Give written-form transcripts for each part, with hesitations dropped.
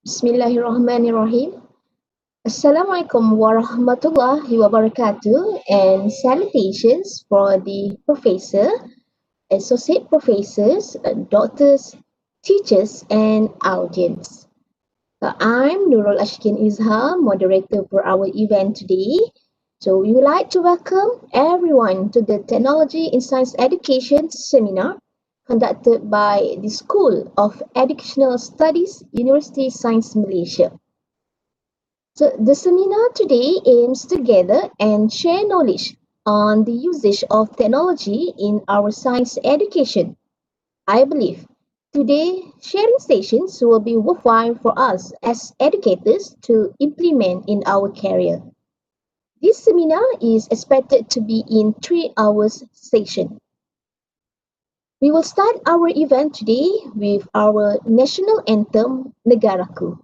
Bismillahirrahmanirrahim. Assalamualaikum warahmatullahi wabarakatuh and salutations for the professor, associate professors, doctors, teachers and audience. I'm Nurul Ashkin Izhar, moderator for our event today. So we would like to welcome everyone to the Technology in Science Education seminar conducted by the School of Educational Studies, University Science Malaysia. So the seminar today aims to gather and share knowledge on the usage of technology in our science education. I believe today sharing sessions will be worthwhile for us as educators to implement in our career. This seminar is expected to be in 3 hours session. We will start our event today with our national anthem, Negaraku.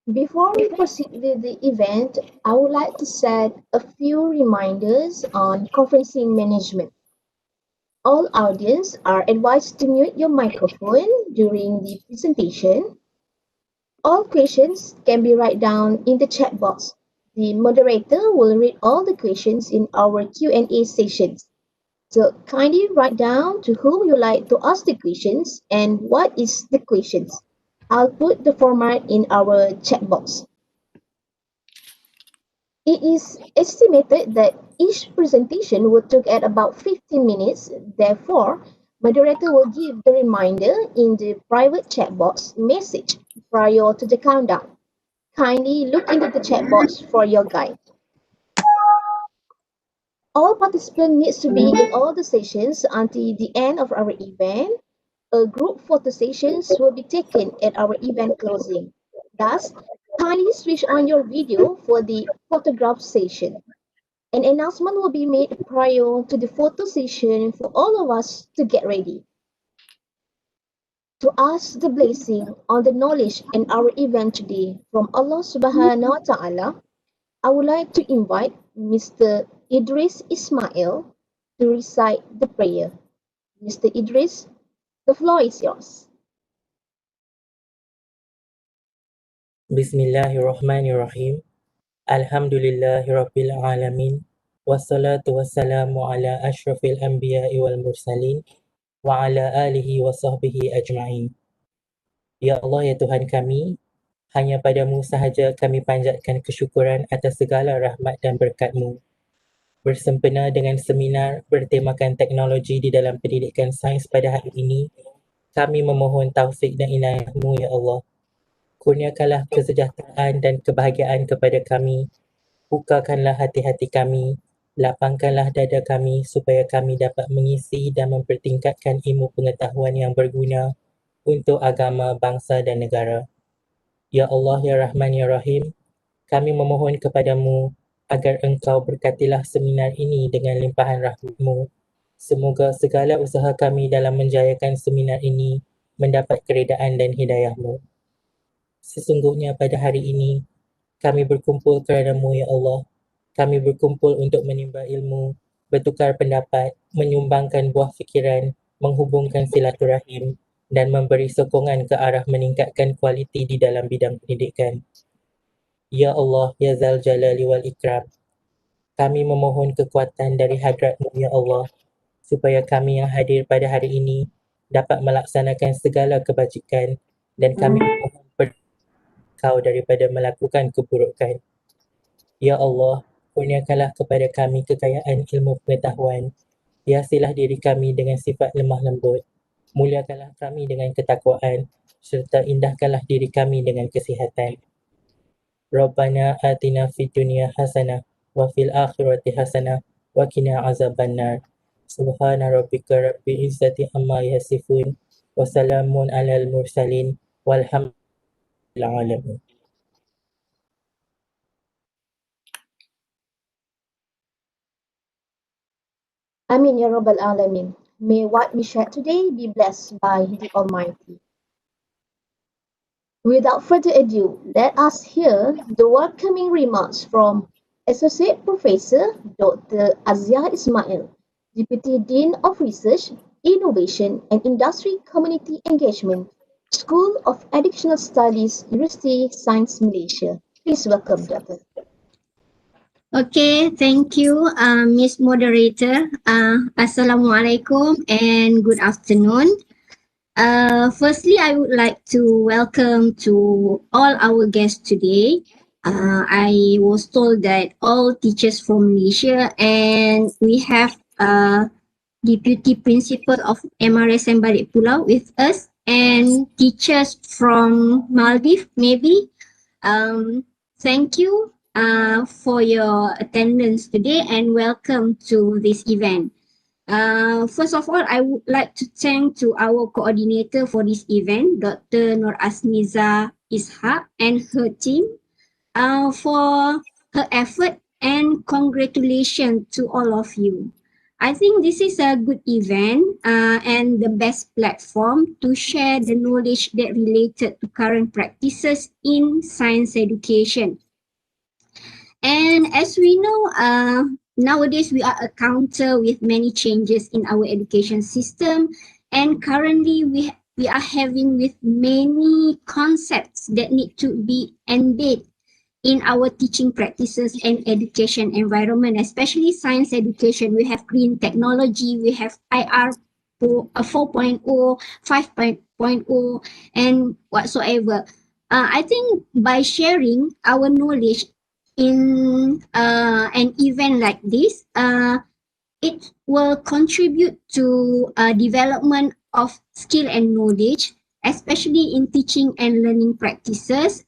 Before we proceed with the event, I would like to set a few reminders on conferencing management. All audience are advised to mute your microphone during the presentation. All questions can be written down in the chat box. The moderator will read all the questions in our Q&A sessions. So kindly write down to whom you like to ask the questions and what is the questions. I'll put the format in our chat box. It is estimated that each presentation will take at about 15 minutes. Therefore, moderator will give the reminder in the private chat box message prior to the countdown. Kindly look into the chat box for your guide. All participants need to be in all the sessions until the end of our event. A group photo sessions will be taken at our event closing. Thus, kindly switch on your video for the photograph session. An announcement will be made prior to the photo session for all of us to get ready. To ask the blessing on the knowledge in our event today from Allah Subhanahu wa Ta'ala, I would like to invite Mr. Idris Ismail to recite the prayer. Mr. Idris, the floor is yours. Bismillahirrahmanirrahim. Alhamdulillahirabbil alamin. Wassalatu wassalamu ala asyrafil anbiya'i wal mursalin wa ala alihi wa sahbihi ajma'in. Ya Allah, ya Tuhan kami, hanya padamu sahaja kami panjatkan kesyukuran atas segala rahmat dan berkat-Mu. Bersempena dengan seminar bertemakan teknologi di dalam pendidikan sains pada hari ini, kami memohon taufik dan inayah-Mu, ya Allah. Kurniakanlah kesejahteraan dan kebahagiaan kepada kami. Bukakanlah hati-hati kami, lapangkanlah dada kami supaya kami dapat mengisi dan mempertingkatkan ilmu pengetahuan yang berguna untuk agama, bangsa dan negara. Ya Allah, ya Rahman, ya Rahim, kami memohon kepadamu agar Engkau berkatilah seminar ini dengan limpahan rahmat-Mu. Semoga segala usaha kami dalam menjayakan seminar ini mendapat keredaan dan hidayah-Mu. Sesungguhnya pada hari ini, kami berkumpul kerana-Mu, Ya Allah. Kami berkumpul untuk menimba ilmu, bertukar pendapat, menyumbangkan buah fikiran, menghubungkan silaturahim dan memberi sokongan ke arah meningkatkan kualiti di dalam bidang pendidikan. Ya Allah, Ya Zal Jalali wal Ikram, kami memohon kekuatan dari hadrat-Mu, Ya Allah, supaya kami yang hadir pada hari ini dapat melaksanakan segala kebajikan dan kami memohon Kau daripada melakukan keburukan. Ya Allah, kurniakanlah kepada kami kekayaan ilmu pengetahuan. Hiasilah diri kami dengan sifat lemah lembut. Muliakanlah kami dengan ketakwaan serta indahkanlah diri kami dengan kesihatan. Rabbana atina fid dunya hasanah wa fil akhirati hasanah wa qina azabannar. Subhana rabbika rabbil izzati amma yasifun wa salamun alal mursalin walhamdulillahi alamin. Amin Ya Rabbal Alamin. May what we share today be blessed by the Almighty. Without further ado, let us hear the welcoming remarks from Associate Professor Dr. Azia Ismail, Deputy Dean of Research, Innovation and Industry Community Engagement, School of Educational Studies, University Science Malaysia. Please welcome, Doctor. Okay, thank you, Miss Moderator. Assalamualaikum and good afternoon. Firstly, I would like to welcome to all our guests today. I was told that all teachers from Malaysia, and we have Deputy Principal of MRSM Balik Pulau with us, and teachers from Maldives maybe. Thank you for your attendance today and welcome to this event. First of all, I would like to thank to our coordinator for this event, Dr. Nur Asniza Ishaq and her team for her effort and congratulations to all of you. I think this is a good event and the best platform to share the knowledge that related to current practices in science education. And as we know, nowadays we are encounter with many changes in our education system, and currently we are having with many concepts that need to be embedded in our teaching practices and education environment, especially science education. We have green technology, we have IR 4.0, 5.0, and whatsoever. I think by sharing our knowledge in an event like this, it will contribute to development of skill and knowledge, especially in teaching and learning practices,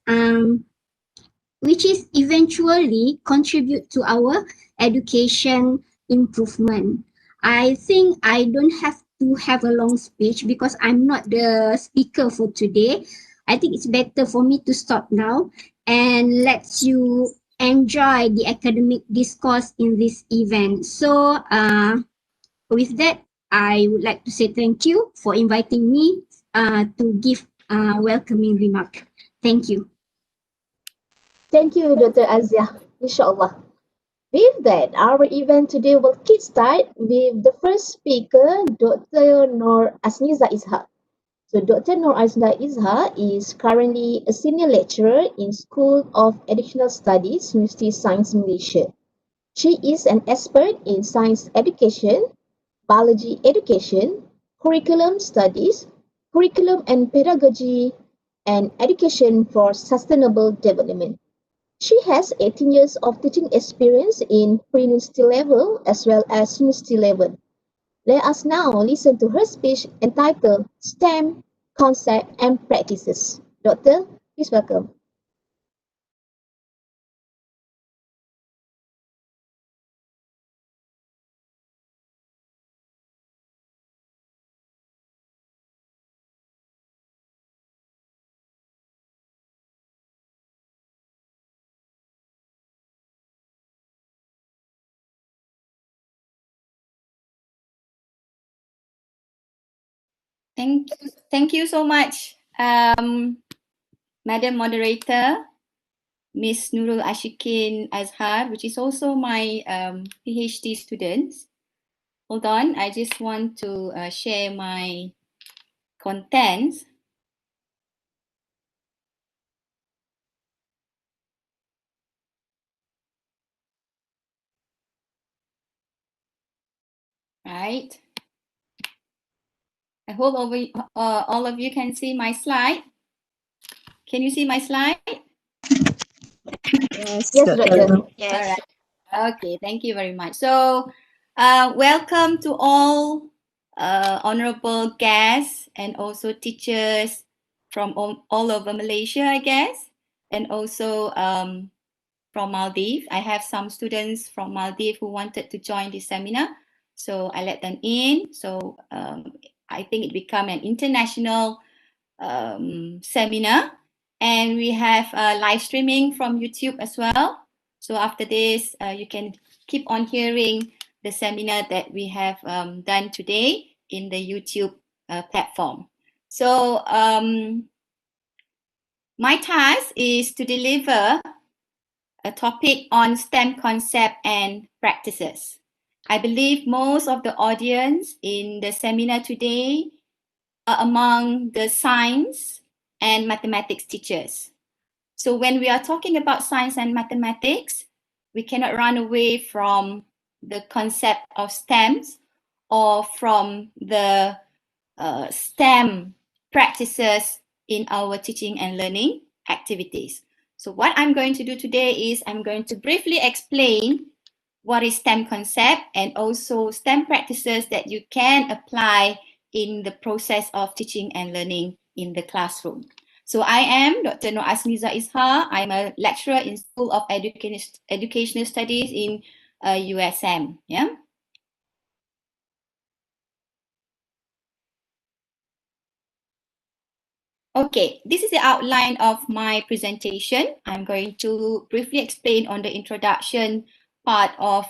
which is eventually contribute to our education improvement. I think I don't have to have a long speech because I'm not the speaker for today. I think it's better for me to stop now and let you enjoy the academic discourse in this event. So with that, I would like to say thank you for inviting me to give welcoming remark. Thank you. Thank you, Dr. Azia. Inshallah. With that, our event today will kickstart with the first speaker, Dr. Nur Asniza Ishaq. So Dr. Nur Asniza Ishaq is currently a senior lecturer in School of Educational Studies, University Science Malaysia. She is an expert in science education, biology education, curriculum studies, curriculum and pedagogy, and education for sustainable development. She has 18 years of teaching experience in pre-university level as well as university level. Let us now listen to her speech entitled STEM, Concept and Practices. Doctor, please welcome. Thank you so much, Madam Moderator, Miss Nurul Ashikin Azhar, which is also my PhD students. Hold on, I just want to share my contents. Right. I hope all of you can see my slide. Can you see my slide? Yes, Yes, Dr. Dr. Nur. All right. Okay, thank you very much. So, welcome to all honorable guests and also teachers from all over Malaysia, I guess, and also from Maldives. I have some students from Maldives who wanted to join this seminar, so I let them in. So, I think it became an international seminar, and we have live streaming from YouTube as well. So after this, you can keep on hearing the seminar that we have done today in the YouTube platform. So my task is to deliver a topic on STEM concept and practices. I believe most of the audience in the seminar today are among the science and mathematics teachers. So when we are talking about science and mathematics, we cannot run away from the concept of STEMs or from the STEM practices in our teaching and learning activities. So what I'm going to do today is I'm going to briefly explain what is STEM concept and also STEM practices that you can apply in the process of teaching and learning in the classroom. So I am Dr. Nur Asmiza Ishar. I'm a lecturer in School of Educational Studies in USM. Yeah. Okay, this is the outline of my presentation. I'm going to briefly explain on the introduction part of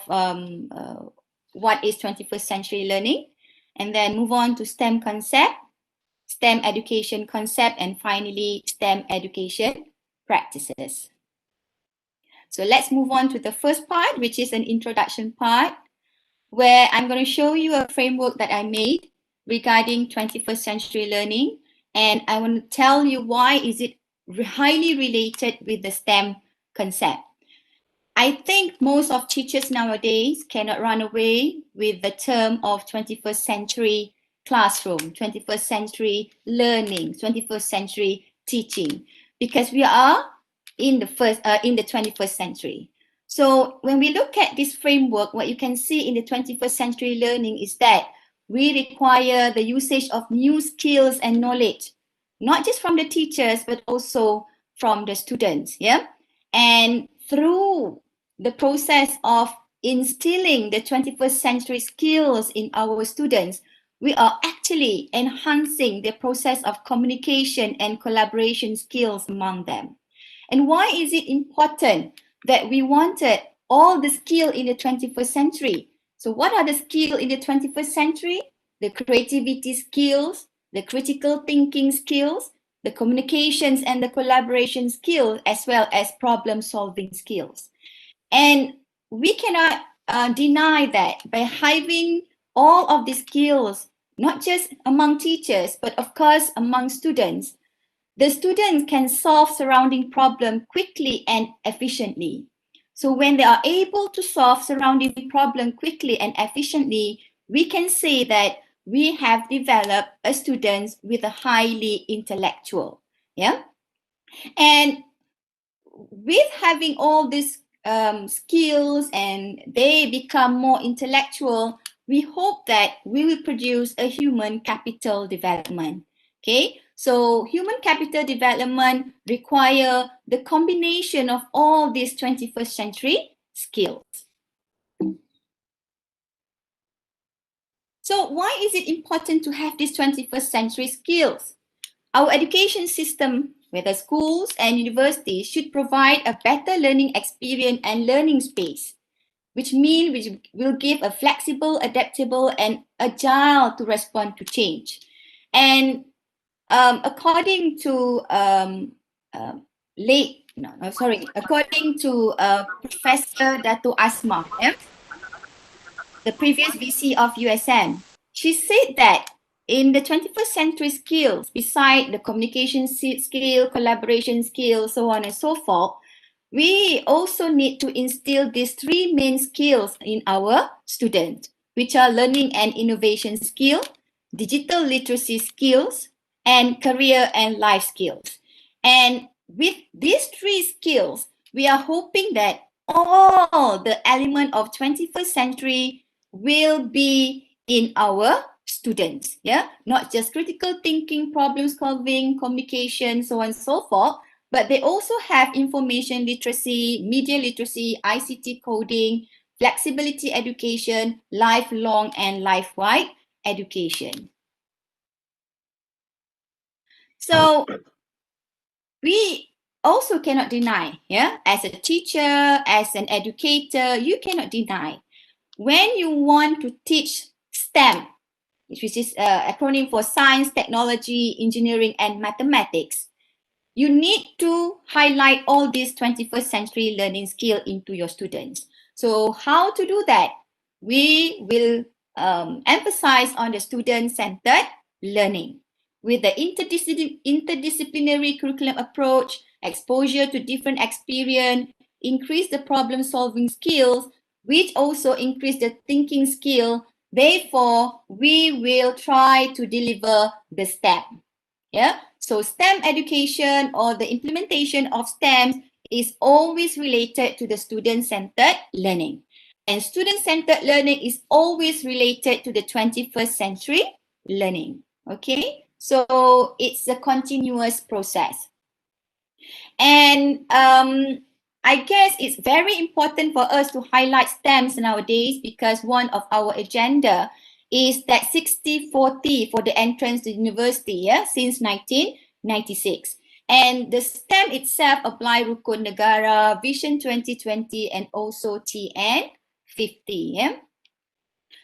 what is 21st century learning, and then move on to STEM concept, STEM education concept, and finally STEM education practices. So let's move on to the first part, which is an introduction part, where I'm going to show you a framework that I made regarding 21st century learning. And I want to tell you why is it highly related with the STEM concept. I think most of teachers nowadays cannot run away with the term of 21st century classroom, 21st century learning, 21st century teaching, because we are in the 21st century. So when we look at this framework, what you can see in the 21st century learning is that we require the usage of new skills and knowledge, not just from the teachers, but also from the students. Yeah. And through the process of instilling the 21st century skills in our students, we are actually enhancing the process of communication and collaboration skills among them. And why is it important that we wanted all the skill in the 21st century? So what are the skills in the 21st century? The creativity skills, the critical thinking skills, the communications and the collaboration skills, as well as problem solving skills. And we cannot deny that by having all of these skills, not just among teachers, but of course among students, the students can solve surrounding problem quickly and efficiently. So when they are able to solve surrounding problem quickly and efficiently, we can say that we have developed a student with a highly intellectual. Yeah. And with having all these skills and they become more intellectual, we hope that we will produce a human capital development. Okay, so human capital development require the combination of all these 21st century skills. So why is it important to have these 21st century skills? Our education system, whether schools and universities, should provide a better learning experience and learning space, which will give a flexible, adaptable, and agile to respond to change. And according to according to Professor Dato Asma, yeah, the previous VC of USM, she said that in the 21st century skills, beside the communication skill, collaboration skill, so on and so forth, we also need to instill these three main skills in our students, which are learning and innovation skill, digital literacy skills, and career and life skills. And with these three skills, we are hoping that all the element of 21st century will be in our students, yeah, not just critical thinking, problem solving, communication, so on and so forth, but they also have information literacy, media literacy, ICT coding, flexibility education, lifelong and life-wide education. So we also cannot deny, yeah, as a teacher, as an educator, you cannot deny when you want to teach STEM, which is acronym for science, technology, engineering, and mathematics, you need to highlight all these 21st century learning skills into your students. So how to do that? We will emphasize on the student-centered learning with the interdisciplinary curriculum approach, exposure to different experience, increase the problem-solving skills, which also increase the thinking skill. Therefore, we will try to deliver the STEM. Yeah, so STEM education or the implementation of STEM is always related to the student-centered learning. And student-centered learning is always related to the 21st century learning. Okay, so it's a continuous process. And I guess it's very important for us to highlight STEMs nowadays because one of our agenda is that 60-40 for the entrance to university, yeah, since 1996. And the STEM itself apply Rukun Negara, Vision 2020, and also TN50. Yeah?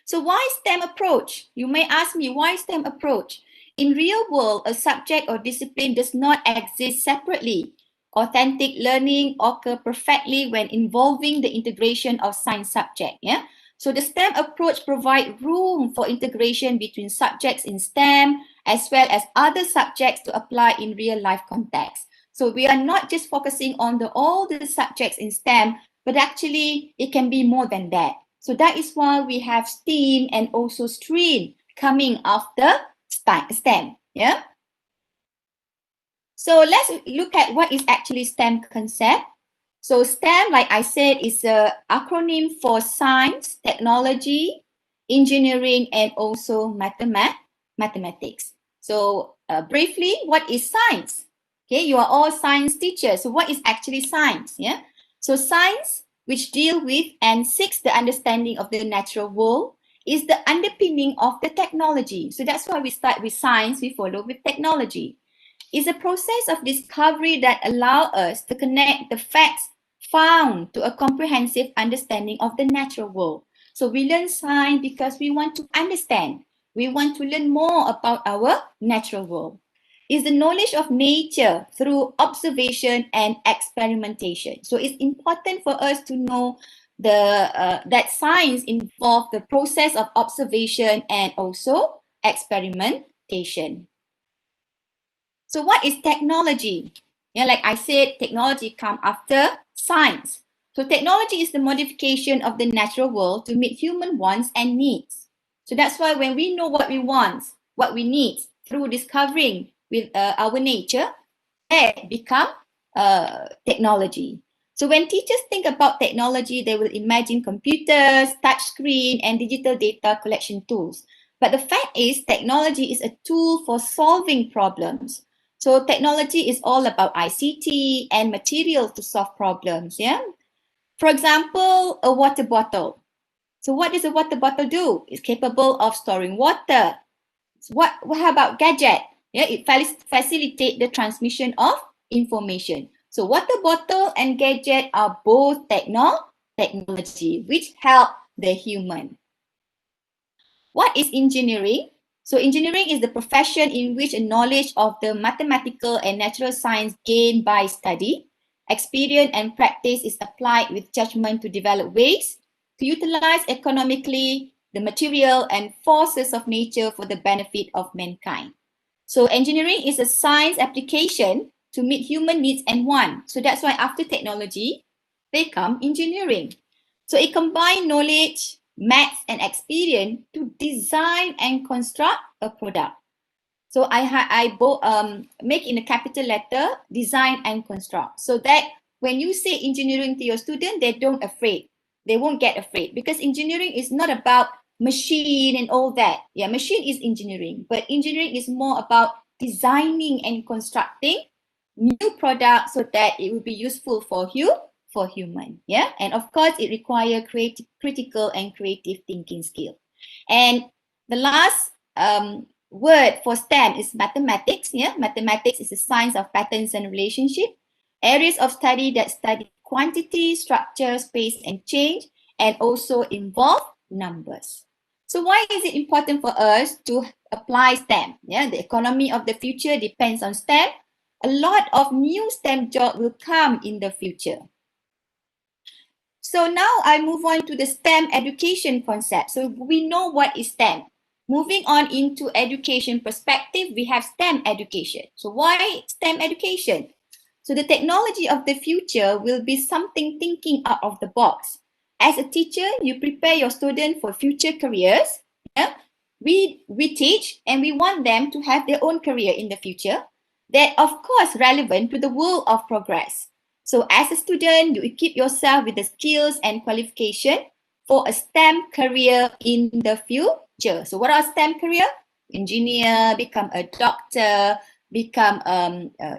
So why STEM approach? You may ask me, why STEM approach? In real world, a subject or discipline does not exist separately. Authentic learning occurs perfectly when involving the integration of science subject. Yeah? So the STEM approach provides room for integration between subjects in STEM as well as other subjects to apply in real life context. So we are not just focusing on all the subjects in STEM, but actually it can be more than that. So that is why we have STEAM and also STREAM coming after STEM. Yeah. So let's look at what is actually STEM concept. So STEM, like I said, is an acronym for science, technology, engineering, and also mathematics. So briefly, what is science? Okay, you are all science teachers. So what is actually science? Yeah. So science, which deal with and seeks the understanding of the natural world, is the underpinning of the technology. So that's why we start with science, we follow with technology. It's a process of discovery that allows us to connect the facts found to a comprehensive understanding of the natural world. So we learn science because we want to understand. We want to learn more about our natural world. It's the knowledge of nature through observation and experimentation. So it's important for us to know that science involves the process of observation and also experimentation. So what is technology? Yeah, like I said, technology comes after science. So technology is the modification of the natural world to meet human wants and needs. So that's why when we know what we want, what we need through discovering with our nature, that become technology. So when teachers think about technology, they will imagine computers, touchscreen, and digital data collection tools. But the fact is, technology is a tool for solving problems. So technology is all about ICT and materials to solve problems. Yeah. For example, a water bottle. So what does a water bottle do? It's capable of storing water. So what about gadget? Yeah, it facilitates the transmission of information. So water bottle and gadget are both technology which help the human. What is engineering? So engineering is the profession in which a knowledge of the mathematical and natural science gained by study, experience and practice is applied with judgment to develop ways to utilize economically the material and forces of nature for the benefit of mankind. So engineering is a science application to meet human needs and wants. So that's why after technology, they come engineering. So it combines knowledge, maths, and experience to design and construct a product. So I make in a capital letter, design and construct. So that when you say engineering to your student, they don't afraid. They won't get afraid because engineering is not about machine and all that. Yeah, machine is engineering, but engineering is more about designing and constructing new products so that it will be useful for you, for human. Yeah, and of course it requires critical and creative thinking skill. And the last word for STEM is mathematics. Yeah, mathematics is the science of patterns and relationship, areas of study that study quantity, structure, space, and change, and also involve numbers. So why is it important for us to apply STEM? Yeah, the economy of the future depends on STEM. A lot of new STEM jobs will come in the future. So now I move on to the STEM education concept. So we know what is STEM. Moving on into education perspective, we have STEM education. So why STEM education? So the technology of the future will be something thinking out of the box. As a teacher, you prepare your students for future careers. Yeah? We teach and we want them to have their own career in the future that of course relevant to the world of progress. So as a student, you equip yourself with the skills and qualification for a STEM career in the future. So what are STEM career? Engineer, become a doctor, become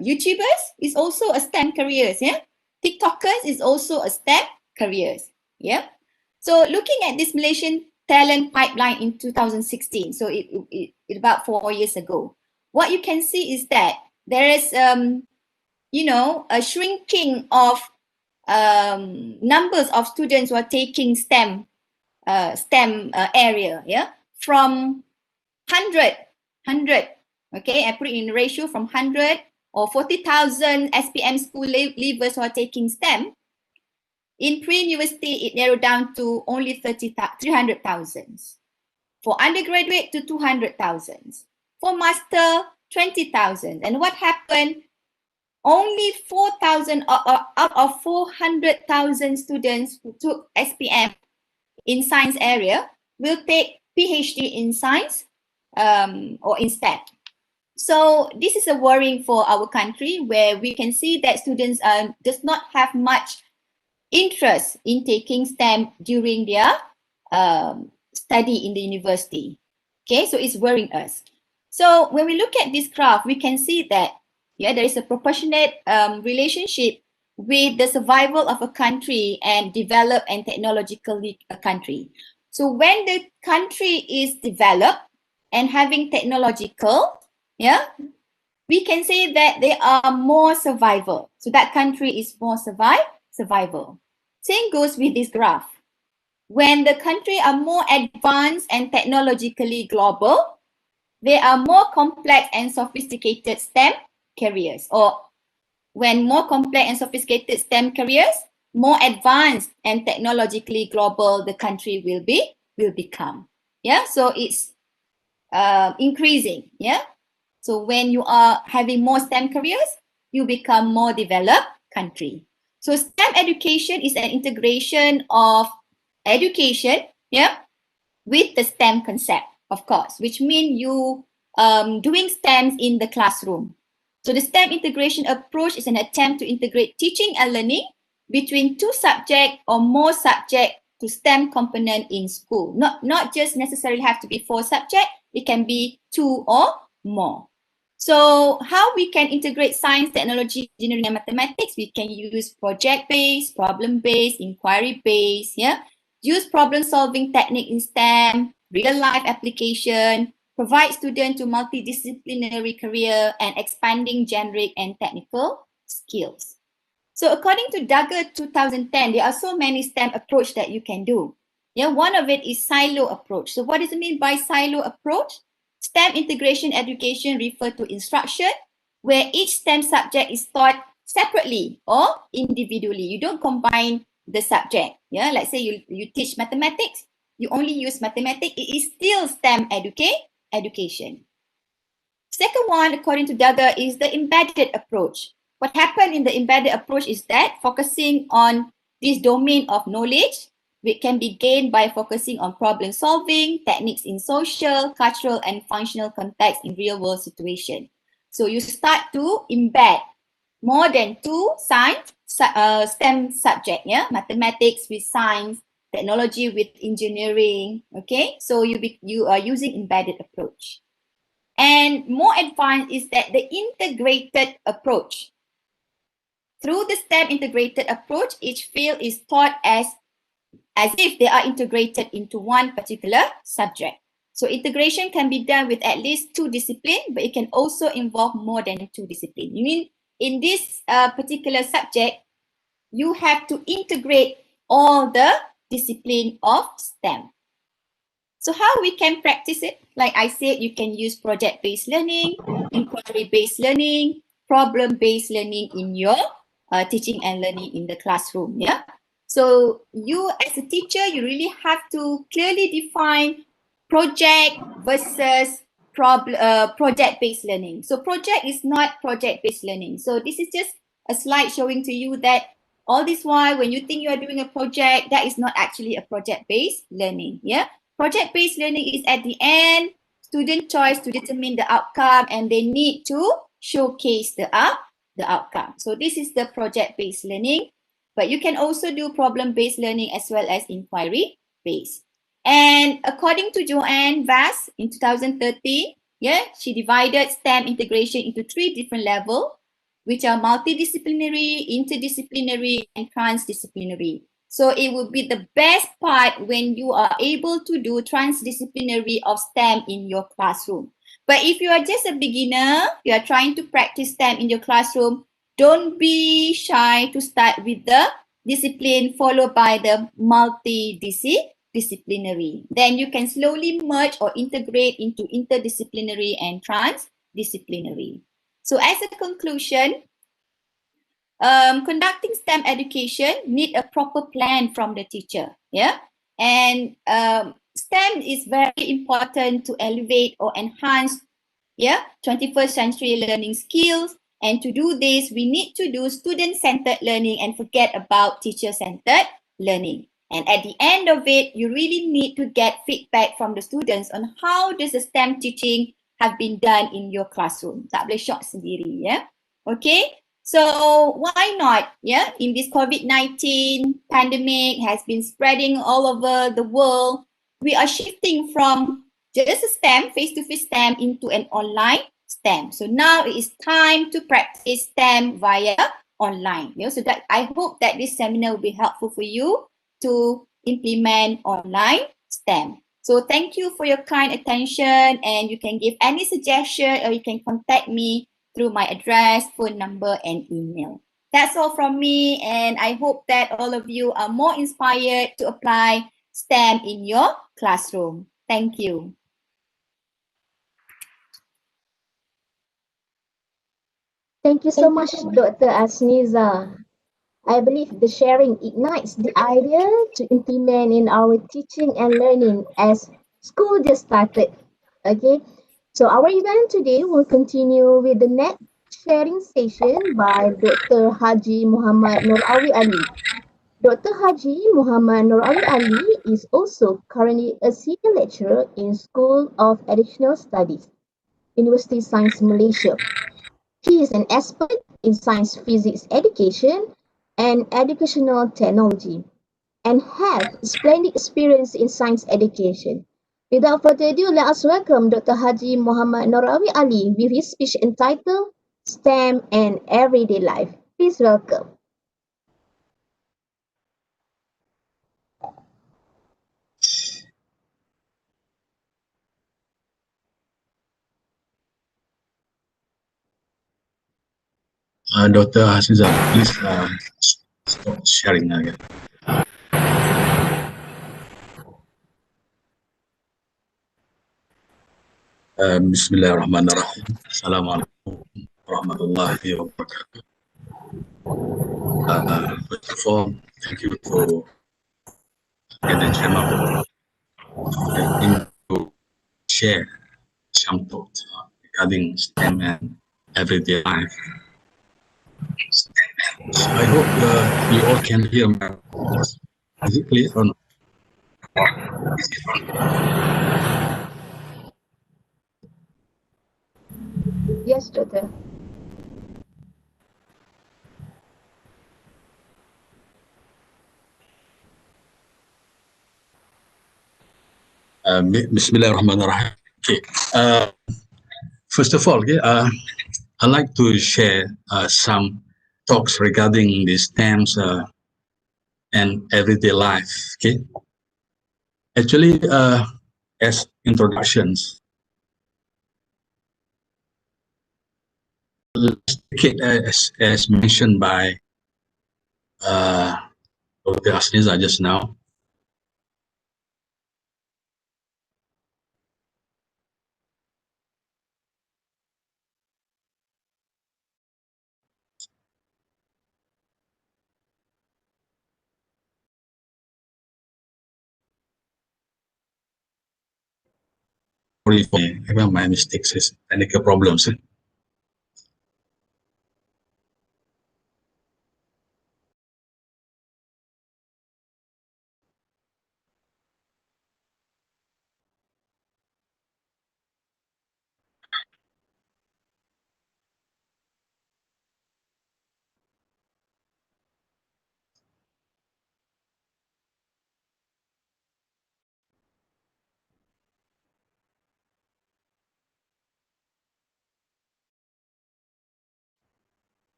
YouTubers is also a STEM careers. Yeah, TikTokers is also a STEM careers. Yeah. So looking at this Malaysian talent pipeline in 2016, so it about 4 years ago, what you can see is that there is a shrinking of numbers of students who are taking STEM area, yeah, from 100, okay, I put it in ratio from 100 or 40,000 SPM school leavers who are taking STEM. In pre-university, it narrowed down to only 300,000. For undergraduate to 200,000. For master, 20,000. And what happened? Only 4,000 out of 400,000 students who took SPM in science area will take PhD in science or in STEM. So this is a worrying for our country where we can see that students does not have much interest in taking STEM during their study in the university. Okay, so it's worrying us. So when we look at this graph, we can see that there is a proportionate relationship with the survival of a country and developed and technologically a country. So when the country is developed and having technological, we can say that they are more survival. So that country is more survival. Same goes with this graph. When the country are more advanced and technologically global, they are more complex and sophisticated STEM careers. Or when more complex and sophisticated STEM careers, more advanced and technologically global the country will become. Yeah, so it's increasing. Yeah, so when you are having more STEM careers, you become more developed country. So STEM education is an integration of education, with the STEM concept, of course, which means you doing STEM in the classroom. So the STEM integration approach is an attempt to integrate teaching and learning between two subjects or more subjects to STEM component in school. Not just necessarily have to be 4 subjects, it can be 2 or more. So how we can integrate science, technology, engineering, and mathematics? We can use project-based, problem-based, inquiry-based, use problem-solving technique in STEM, real-life application, provide students to multidisciplinary career, and expanding generic and technical skills. So according to Dagger 2010, there are so many STEM approach that you can do. One of it is silo approach. So what does it mean by silo approach? STEM integration education refers to instruction where each STEM subject is taught separately or individually. You don't combine the subject. Yeah, let's say you teach mathematics, you only use mathematics, it is still STEM education. Second one, according to Duggar, is the embedded approach. What happened in the embedded approach is that focusing on this domain of knowledge, which can be gained by focusing on problem solving, techniques in social, cultural, and functional context in real world situation. So you start to embed more than two STEM subject, yeah, mathematics with science, technology with engineering. Okay, so you are using embedded approach. And more advanced is that the integrated approach. Through the STEM integrated approach, each field is taught as if they are integrated into one particular subject. So integration can be done with at least two disciplines, but it can also involve more than two disciplines. You mean in this particular subject, you have to integrate all the discipline of STEM. So how we can practice it? Like I said, you can use project-based learning, inquiry-based learning, problem-based learning in your teaching and learning in the classroom. Yeah. So you as a teacher, you really have to clearly define project versus project-based learning. So project is not project-based learning. So this is just a slide showing to you that all this while, when you think you are doing a project, that is not actually a project-based learning. Yeah. Project-based learning is at the end, student choice to determine the outcome, and they need to showcase the outcome. So this is the project-based learning, but you can also do problem-based learning as well as inquiry-based. And according to Joanne Vass in 2013, yeah, she divided STEM integration into 3 different levels, which are multidisciplinary, interdisciplinary, and transdisciplinary. So it would be the best part when you are able to do transdisciplinary of STEM in your classroom. But if you are just a beginner, you are trying to practice STEM in your classroom, don't be shy to start with the discipline followed by the multidisciplinary. Then you can slowly merge or integrate into interdisciplinary and transdisciplinary. So as a conclusion, conducting STEM education need a proper plan from the teacher, yeah? And STEM is very important to elevate or enhance, yeah, 21st century learning skills. And to do this, we need to do student-centered learning and forget about teacher-centered learning. And at the end of it, you really need to get feedback from the students on how does the STEM teaching have been done in your classroom. Tak boleh shock sendiri, yeah? Okay, so why not, yeah? In this COVID-19 pandemic has been spreading all over the world, we are shifting from just a STEM, face-to-face STEM, into an online STEM. So now it is time to practice STEM via online. You know, so that I hope that this seminar will be helpful for you to implement online STEM. So thank you for your kind attention, and you can give any suggestion or you can contact me through my address, phone number, and email. That's all from me, and I hope that all of you are more inspired to apply STEM in your classroom. Thank you. Thank you so much, Dr. Asniza. I believe the sharing ignites the idea to implement in our teaching and learning as school just started. Okay, so our event today will continue with the next sharing session by Dr. Haji Muhammad Norawi Ali. Dr. Haji Muhammad Norawi Ali is also currently a senior lecturer in School of Additional Studies, University Science Malaysia. He is an expert in science physics education and educational technology and have splendid experience in science education. Without further ado, let us welcome Dr. Haji Muhammad Norawi Ali with his speech entitled STEM and Everyday Life. Please welcome. Dr. Asniza, please stop sharing again. Bismillahirrahmanirrahim. Assalamualaikum warahmatullahi wabarakatuh. First of all, thank you for get the channel to share some thoughts regarding STEM and everyday life. I hope you all can hear my voice. Is it clear or not? Yes, Doctor. Bismillahirrahmanirrahim. Okay. First of all, okay, I'd like to share some talks regarding the STEMs and everyday life. Okay. Actually, as introductions, let's take it as mentioned by Dr. Asniza just now. Sorry for my mistakes, is technical problems.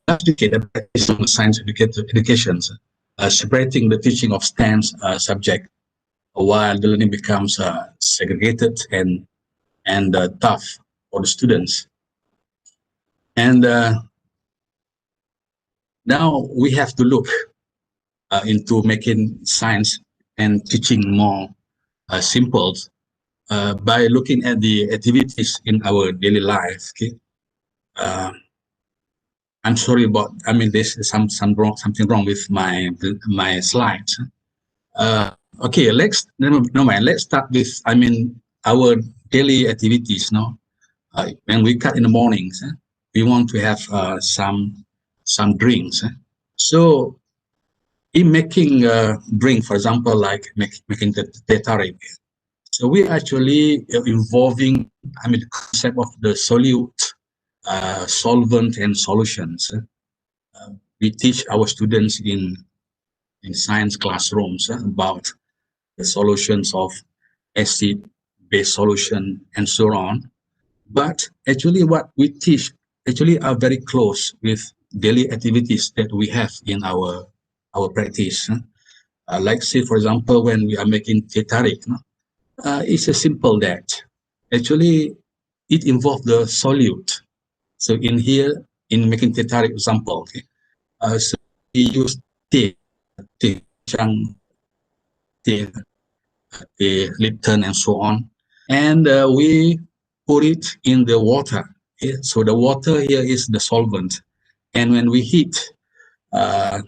Educated based on science education, separating the teaching of STEM subject while the learning becomes segregated and tough for the students. And now we have to look into making science and teaching more simple by looking at the activities in our daily life. Okay. I'm sorry about, I mean, there's something wrong with my slides. Okay, let's start with, I mean, our daily activities. When we cut in the mornings, we want to have some drinks. So in making a drink, for example, like making the teh. So we actually involving, I mean, the concept of the solute, solvent, and solutions. We teach our students in science classrooms about the solutions of acid-base solution and so on. But actually, what we teach actually are very close with daily activities that we have in our practice. Like say, for example, when we are making teh tarik, it's a simple that actually it involves the solute. So in here, in making teh tarik example, okay, so we use teh, chang, teh, Lipton, and so on, and we put it in the water. Okay? So the water here is the solvent, and when we heat, the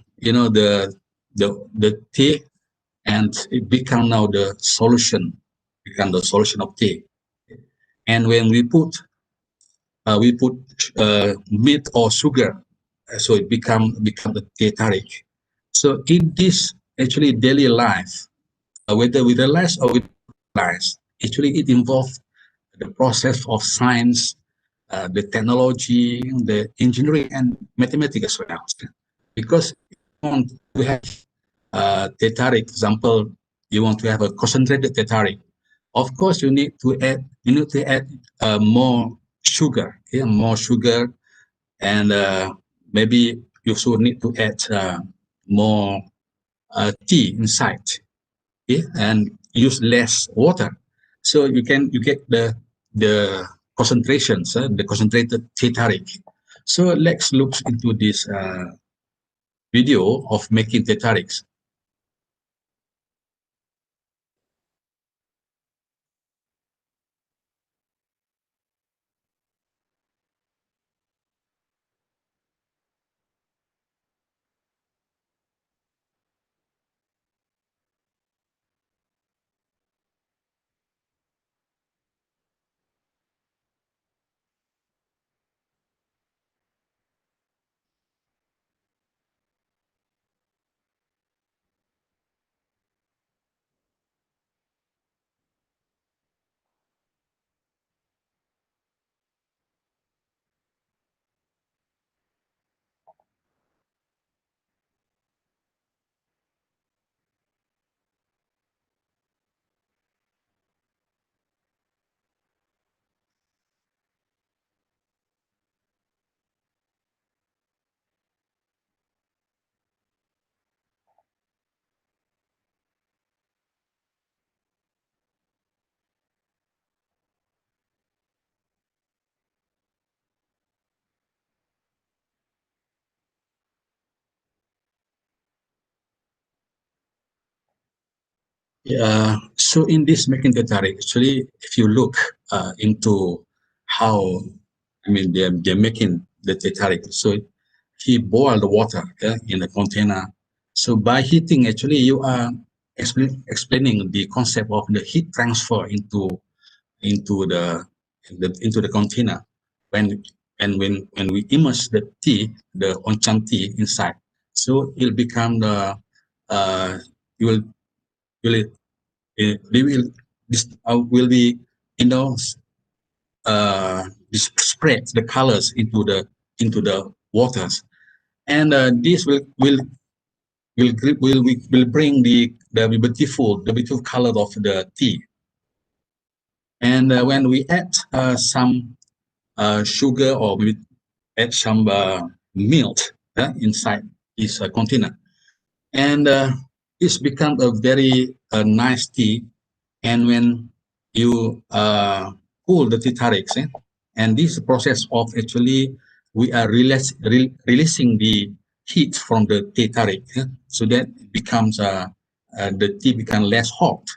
tea, and it become now the solution, of tea. And when we put meat or sugar, so it become the tea tarik. So in this actually daily life, whether we realize or we realize, actually it involves the process of science, the technology, the engineering, and mathematics as well. Because if you want to have teh tarik, example, you want to have a concentrated teh tarik, of course you need to add more sugar, and maybe you should need to add more tea inside, and use less water, so you get the concentrations, the concentrated teh tarik. So let's look into this video of making teh tariks. So in this making teh tarik, actually, if you look into how, they're making the teh tarik. So he boiled the water in a container. So by heating, actually, you are explaining the concept of the heat transfer into the container when when we immerse the tea, the onchan tea inside. So it'll become the you will they will this will be you know spread the colors into the waters, and this will bring the beautiful color of the tea. And when we add some sugar, or we add some milk inside this container, and it's become a very nice tea. And when you cool the tea tarics, and this process of actually we are releasing the heat from the tea tarik, so that becomes the tea becomes less hot.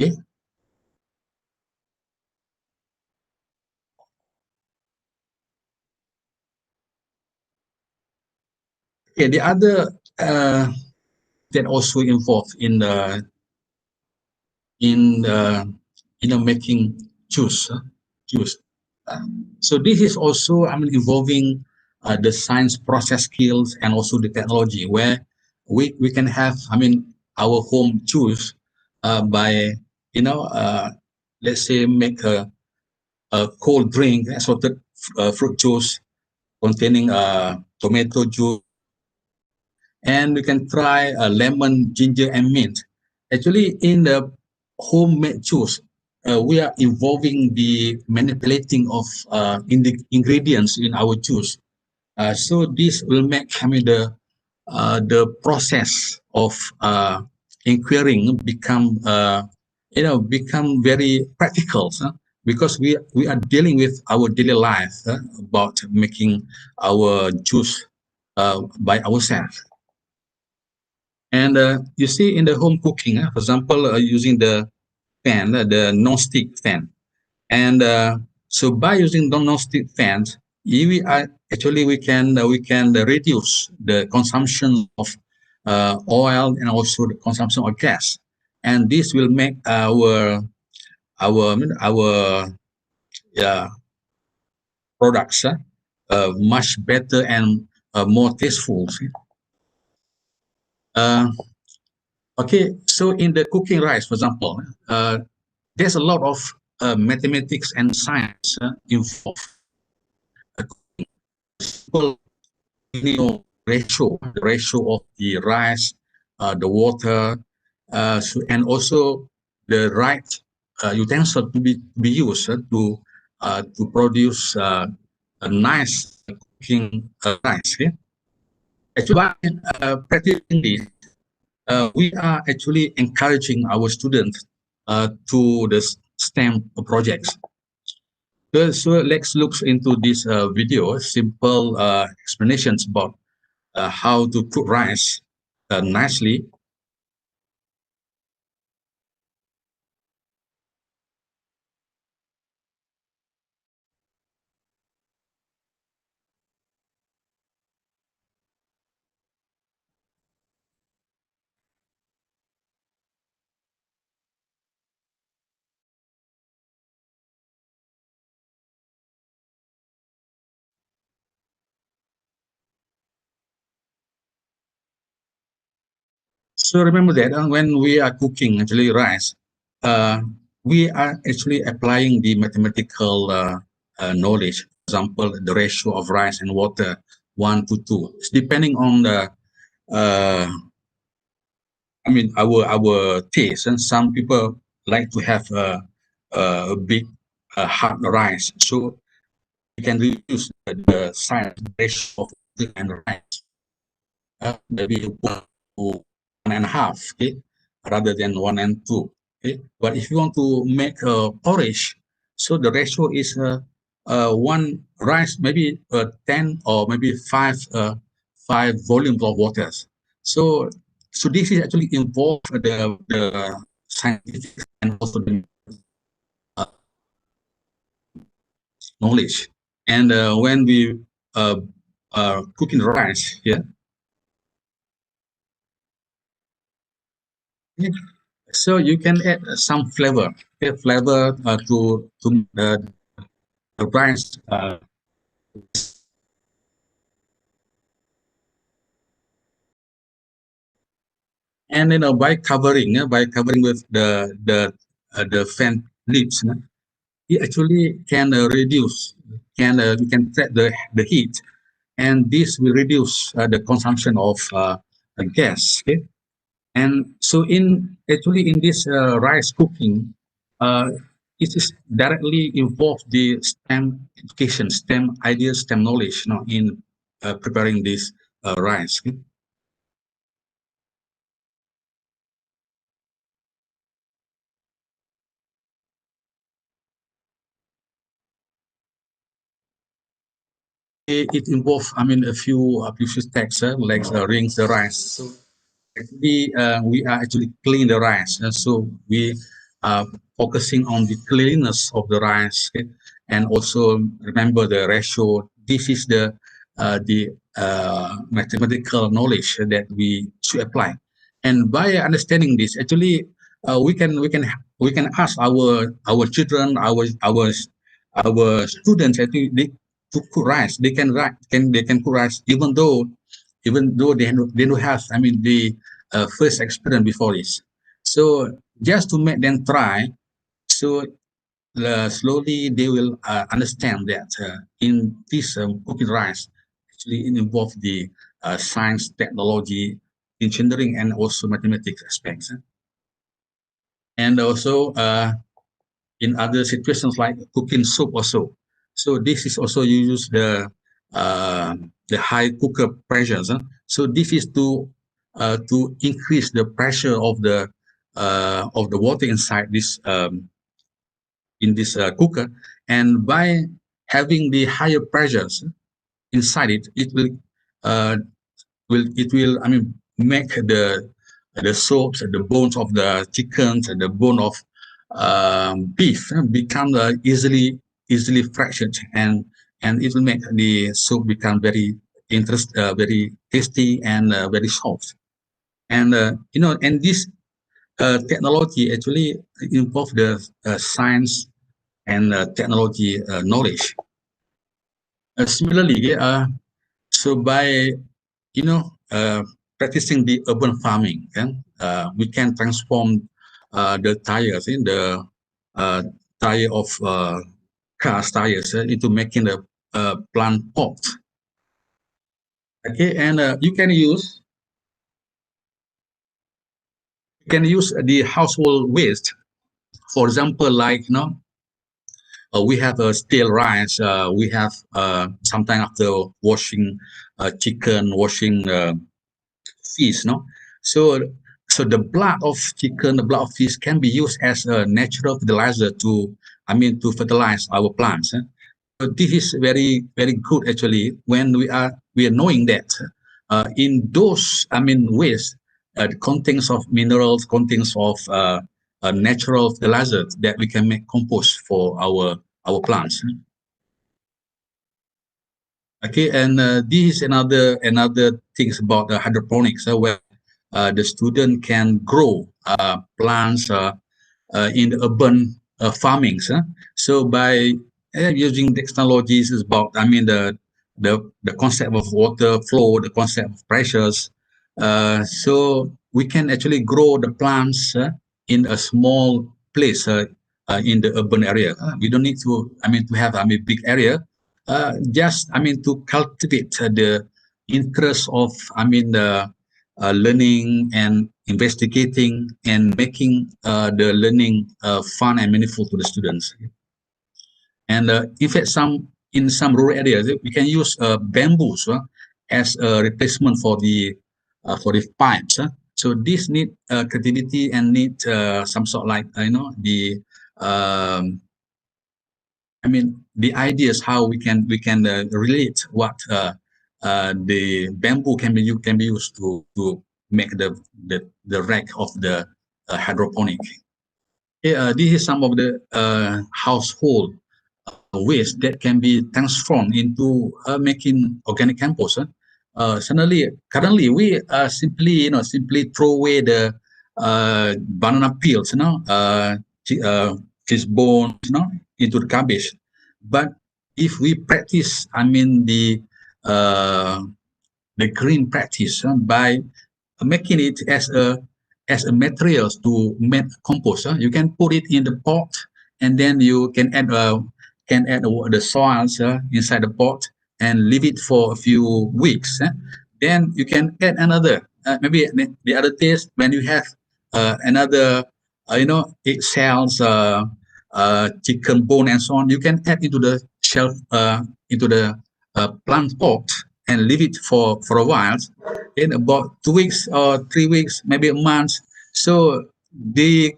Okay. Okay. The other that also involved in the making juice. Juice. So this is also involving the science process skills and also the technology, where we can have our home juice by let's say make a cold drink, assorted fruit juice containing tomato juice, and we can try lemon, ginger, and mint. Actually, in the homemade juice, we are involving the manipulating of in the ingredients in our juice. So this will make the process of inquiring become become very practical, because we are dealing with our daily life about making our juice by ourselves. And you see in the home cooking, for example, using the pan, the non-stick pan. And so by using the non-stick pans, we are actually we can reduce the consumption of oil and also the consumption of gas, and this will make our products much better and more tasteful. Uh, okay, so in the cooking rice, for example, there's a lot of mathematics and science involved. Simple the ratio of the rice, the water, and also the right utensil to be used to produce a nice cooking rice. Okay? Actually, by practicing this, we are actually encouraging our students to the STEM projects. So let's look into this video, simple explanations about how to cook rice nicely. So remember that when we are cooking actually rice, we are actually applying the mathematical knowledge. For example, the ratio of rice and water 1 to 2. It's depending on the our taste, and some people like to have a big hard rice, so we can reduce the size ratio of water and rice. Maybe 1 to 1.5, okay, rather than 1 and 2. Okay, but if you want to make a porridge, so the ratio is one rice, maybe 10 or maybe five volumes of waters. So this is actually involve the scientific and also the knowledge. And when we cooking rice here, so you can add some flavor, to the rice. And by covering with the fan lips, it actually can reduce, we can trap the heat, and this will reduce the consumption of gas. Okay, and so in this rice cooking, it is directly involved the STEM education, STEM ideas, STEM knowledge, in preparing this rice. Okay? It involves, a few steps, like rinse the rice. So actually, we are actually clean the rice. So we are focusing on the cleanliness of the rice, okay? And also remember the ratio. This is the mathematical knowledge that we should apply. And by understanding this, actually, we can ask our children, our students, actually, to cook rice. They can cook rice, even though they don't have, the first experience before this. So just to make them try, so slowly they will understand that in this cooking rice, actually it involves the science, technology, engineering, and also mathematics aspects. And also in other situations like cooking soup also. So this is also you use the high cooker pressures. So this is to increase the pressure of the water inside this in this cooker, and by having the higher pressures inside it, uh, it will make the soups, the bones of the chickens, and the bone of beef become easily fractured, and it will make the soup become very tasty and very soft. And and this technology actually involve the science and technology knowledge. Similarly, so by practicing the urban farming, we can transform the tires in the tire of cars tires into making a plant pot. Okay, and you can use the household waste. For example, like we have a stale rice. We have sometime after washing chicken, washing fish, no? So, so the blood of chicken, the blood of fish can be used as a natural fertilizer to fertilize our plants. So this is very, very good actually when we are knowing that in those, waste, the contents of minerals, contents of natural fertilizer that we can make compost for our plants. Okay, and this is another things about the hydroponics, where the student can grow plants in the urban farmings. So by using technologies is about, the concept of water flow, the concept of pressures. So we can actually grow the plants in a small place in the urban area. We don't need to have a big area. Just to cultivate the interest of the learning and investigating and making the learning fun and meaningful to the students. And in fact, in some rural areas, we can use bamboos as a replacement for the pipes. So this need creativity and need some sort like the um, the ideas how we can relate what the bamboo can be used to make the rack of the hydroponic. This is some of the household waste that can be transformed into making organic compost. Currently, we simply throw away the banana peels, fish bones, into the garbage. But if we practice, the green practice by making it as a materials to make compost. You can put it in the pot, and then you can add the soils inside the pot and leave it for a few weeks. Then you can add another. Maybe the other taste when you have another, egg shells, chicken bone, and so on. You can add into the shelf into the plant pot and leave it for a while. In about 2 weeks or 3 weeks, maybe a month. So the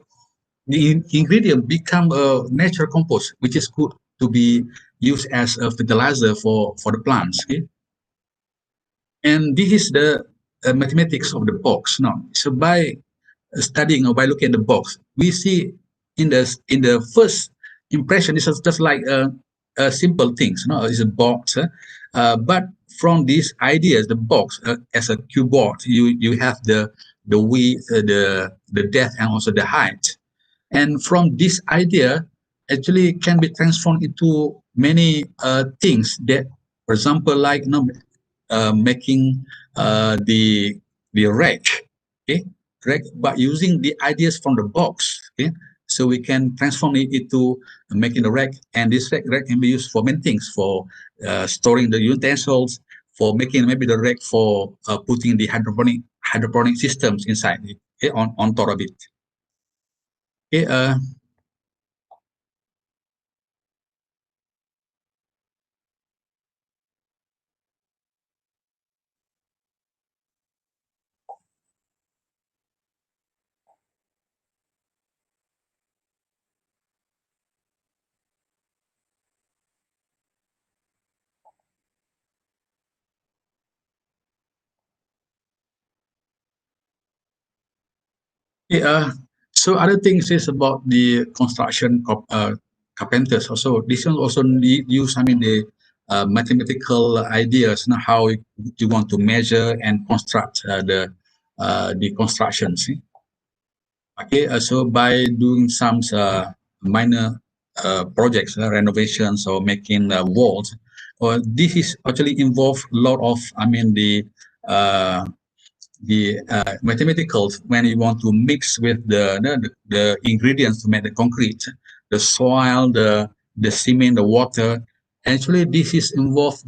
ingredient become a natural compost, which is good to be used as a fertilizer for the plants. Okay? And this is the mathematics of the box. Now, so by studying or by looking at the box, we see in the first impression, it's just like simple things. It's a box, but from these ideas, the box as a cuboid, you have the width, the depth, and also the height. And from this idea, actually can be transformed into many things that, for example, like making the rack, okay, rack, but using the ideas from the box, okay. So we can transform it into making a rack, and this rack can be used for many things, for storing the utensils, for making maybe the rack for putting the hydroponic systems inside it, okay, on top of it. Okay, Yeah. So other things is about the construction of carpenters. Also, this one also use the mathematical ideas, how you want to measure and construct the constructions. Okay. So by doing some minor projects, renovations, or making walls, or this is actually involve a lot of uh, the mathematicals when you want to mix with the ingredients to make the concrete, the soil, the cement, the water. Actually, this is involve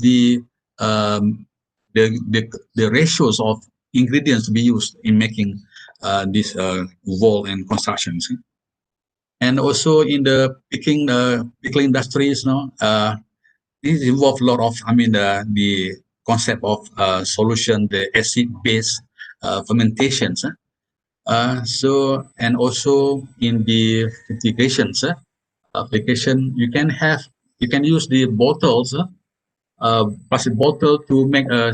um, the ratios of ingredients to be used in making this wall and constructions. And also in the pickling industries, this involves a lot of, the concept of solution, the acid-based fermentations. And also in the application, you can use the bottles, plastic bottle, to make a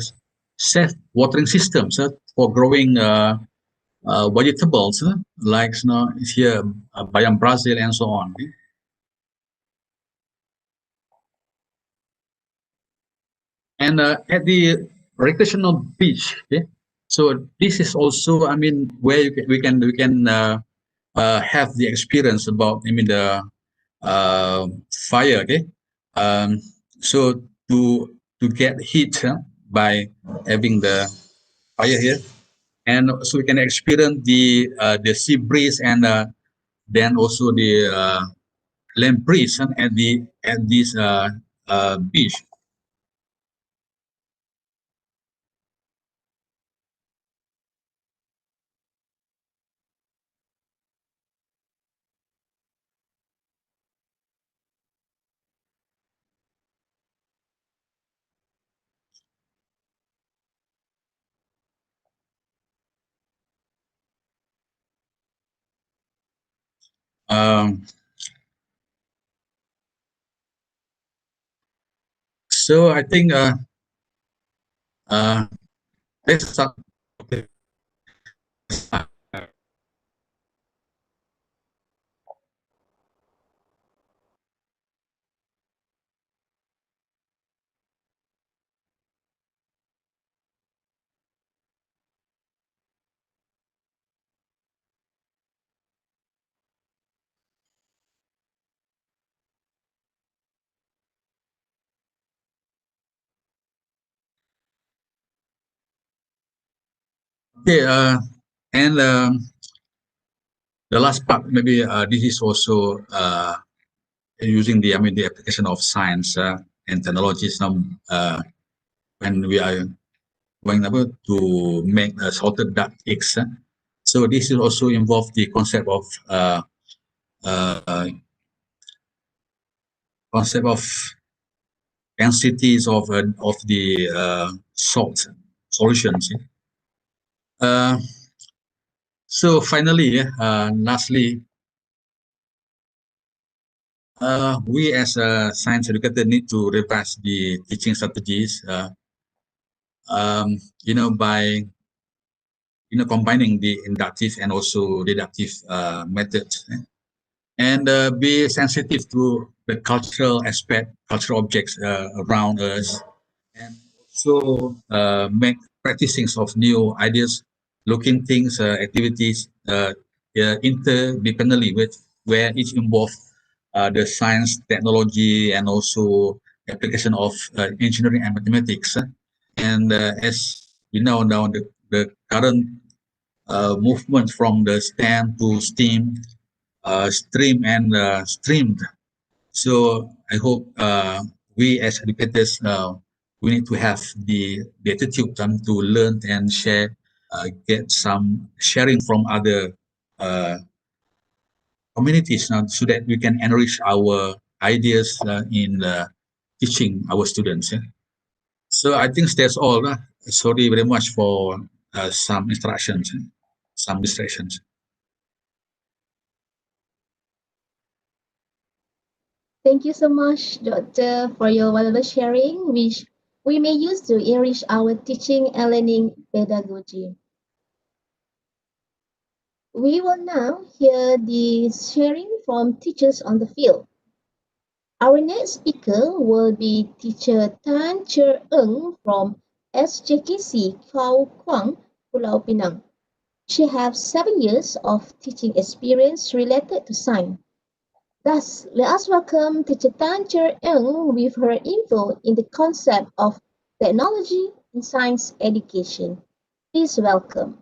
safe watering systems for growing vegetables, like here, bayam Brazil, and so on. And at the recreational beach, okay, so this is also, where we can have the experience about, the fire, okay. um, so to get heat by having the fire here, and so we can experience the sea breeze, and then also the land breeze at this beach. um, so I think uh, let's start. Okay, and the last part, maybe this is also using the the application of science and technology. Some when we are going to make salted duck eggs. So this will also involve the concept of uh, densities of the salt solutions. Uh, so finally, lastly, we as a science educator need to revise the teaching strategies. By combining the inductive and also deductive methods, and be sensitive to the cultural aspect, cultural objects around us, and also make practicing of new ideas, looking things, activities interdependently with where each involve the science, technology, and also application of engineering and mathematics. And as you know now, the current movement from the STEM to STEAM, stream and streamed. So I hope we as educators, we need to have the attitude to learn and share, get some sharing from other communities so that we can enrich our ideas in teaching our students. So I think that's all. Sorry very much for some instructions, some distractions. Thank you so much, Doctor, for your valuable sharing, which we may use to enrich our teaching and learning pedagogy. We will now hear the sharing from teachers on the field. Our next speaker will be Teacher Tan Cher Eng from SJKC Khao Kwang, Pulau Pinang. She has 7 years of teaching experience related to science. Thus, let us welcome Teacher Tan Cher Eng with her info in the concept of technology in science education. Please welcome.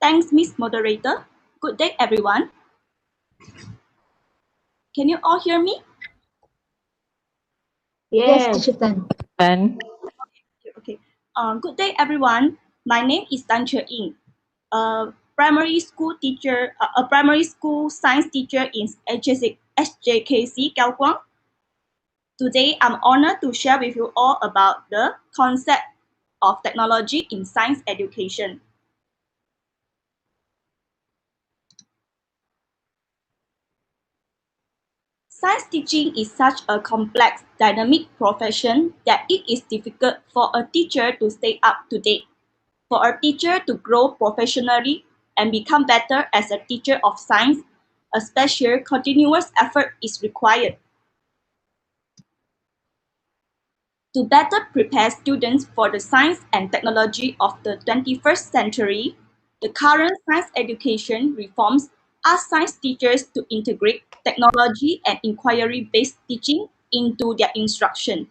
Thanks, Miss Moderator. Good day, everyone. Can you all hear me? Yes, Teacher Tan. Okay. Good day, everyone. My name is Tan Che Ying, a primary school teacher, a primary school science teacher in SJKC Cao Quang. Today, I'm honored to share with you all about the concept of technology in science education. Science teaching is such a complex, dynamic profession that it is difficult for a teacher to stay up to date. For a teacher to grow professionally and become better as a teacher of science, a special continuous effort is required. To better prepare students for the science and technology of the 21st century, the current science education reforms ask science teachers to integrate technology and inquiry-based teaching into their instruction.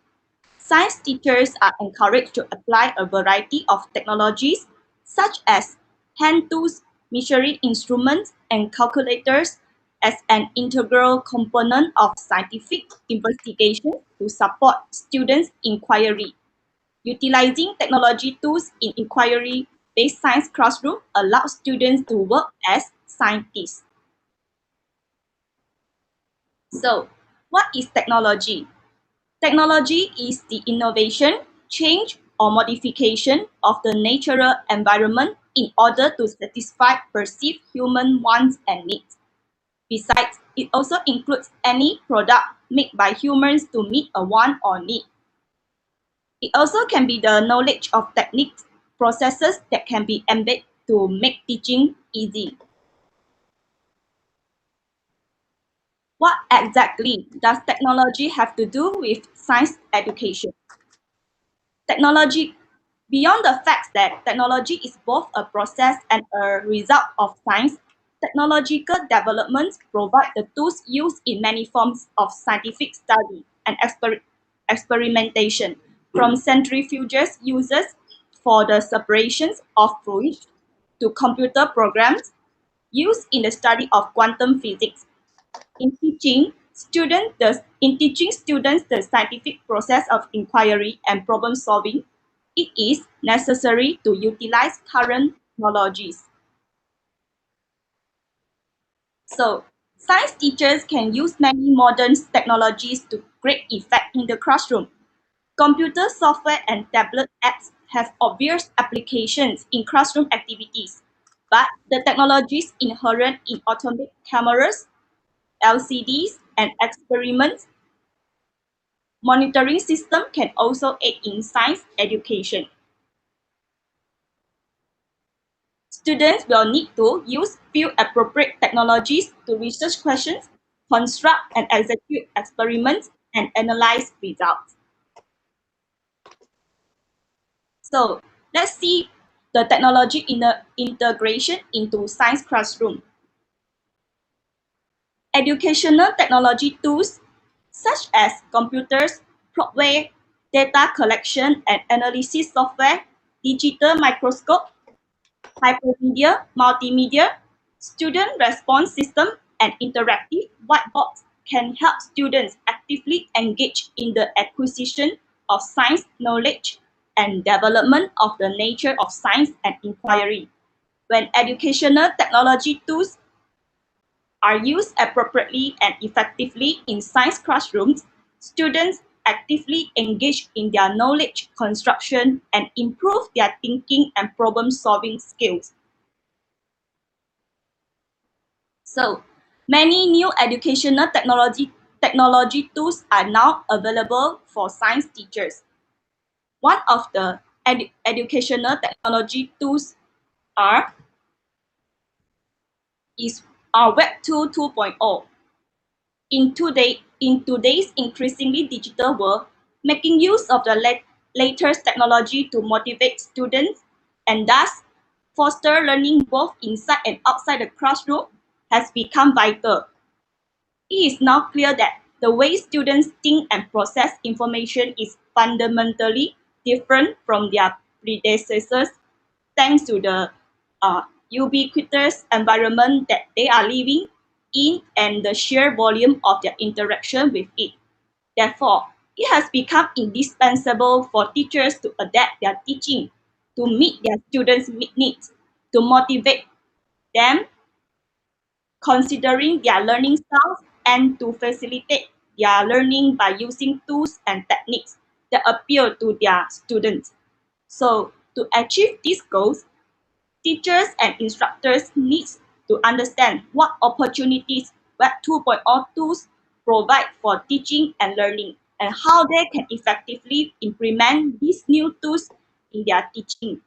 Science teachers are encouraged to apply a variety of technologies such as hand tools, measuring instruments, and calculators as an integral component of scientific investigation to support students' inquiry. Utilizing technology tools in inquiry-based science classroom allows students to work as scientists. So, what is technology? Technology is the innovation, change, or modification of the natural environment in order to satisfy perceived human wants and needs. Besides, it also includes any product made by humans to meet a want or need. It also can be the knowledge of techniques, processes that can be embedded to make teaching easy. What exactly does technology have to do with science education? Technology, beyond the fact that technology is both a process and a result of science, technological developments provide the tools used in many forms of scientific study and experimentation, from centrifuges uses for the separations of fluids to computer programs used in the study of quantum physics. In teaching students the scientific process of inquiry and problem solving, it is necessary to utilize current technologies. So, science teachers can use many modern technologies to great effect in the classroom. Computer software and tablet apps have obvious applications in classroom activities, but the technologies inherent in automatic cameras, LCDs, and experiments monitoring system can also aid in science education. Students will need to use field-appropriate technologies to research questions, construct and execute experiments, and analyze results. So let's see the technology integration into science classroom. Educational technology tools such as computers, software, data collection and analysis software, digital microscope, hypermedia, multimedia, student response system, and interactive whiteboards can help students actively engage in the acquisition of science knowledge and development of the nature of science and inquiry. When educational technology tools are used appropriately and effectively in science classrooms, students actively engage in their knowledge construction and improve their thinking and problem-solving skills. So, many new educational technology tools are now available for science teachers. One of the educational technology tools are is our Web 2.0. In today's increasingly digital world, making use of the latest technology to motivate students and thus foster learning both inside and outside the classroom has become vital. It is now clear that the way students think and process information is fundamentally different from their predecessors thanks to the ubiquitous environment that they are living in and the sheer volume of their interaction with it. Therefore, it has become indispensable for teachers to adapt their teaching to meet their students' needs, to motivate them considering their learning styles and to facilitate their learning by using tools and techniques that appeal to their students. So, to achieve these goals, teachers and instructors need to understand what opportunities Web 2.0 tools provide for teaching and learning and how they can effectively implement these new tools in their teaching.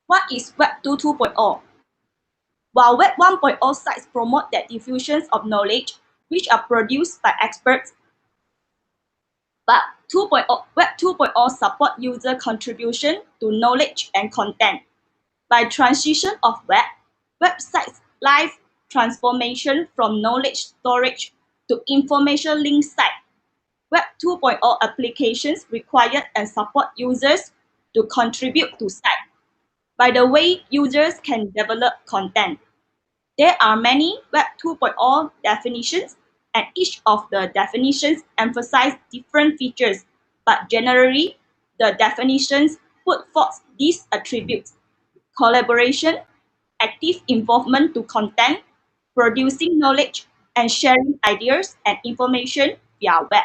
What is Web 2.0? While Web 1.0 sites promote that diffusions of knowledge, which are produced by experts, but Web 2.0 support user contribution to knowledge and content. By transition of websites live transformation from knowledge storage to information link site, Web 2.0 applications require and support users to contribute to site. By the way, users can develop content. There are many Web 2.0 definitions, and each of the definitions emphasize different features, but generally, the definitions put forth these attributes: collaboration, active involvement to content, producing knowledge, and sharing ideas and information via web.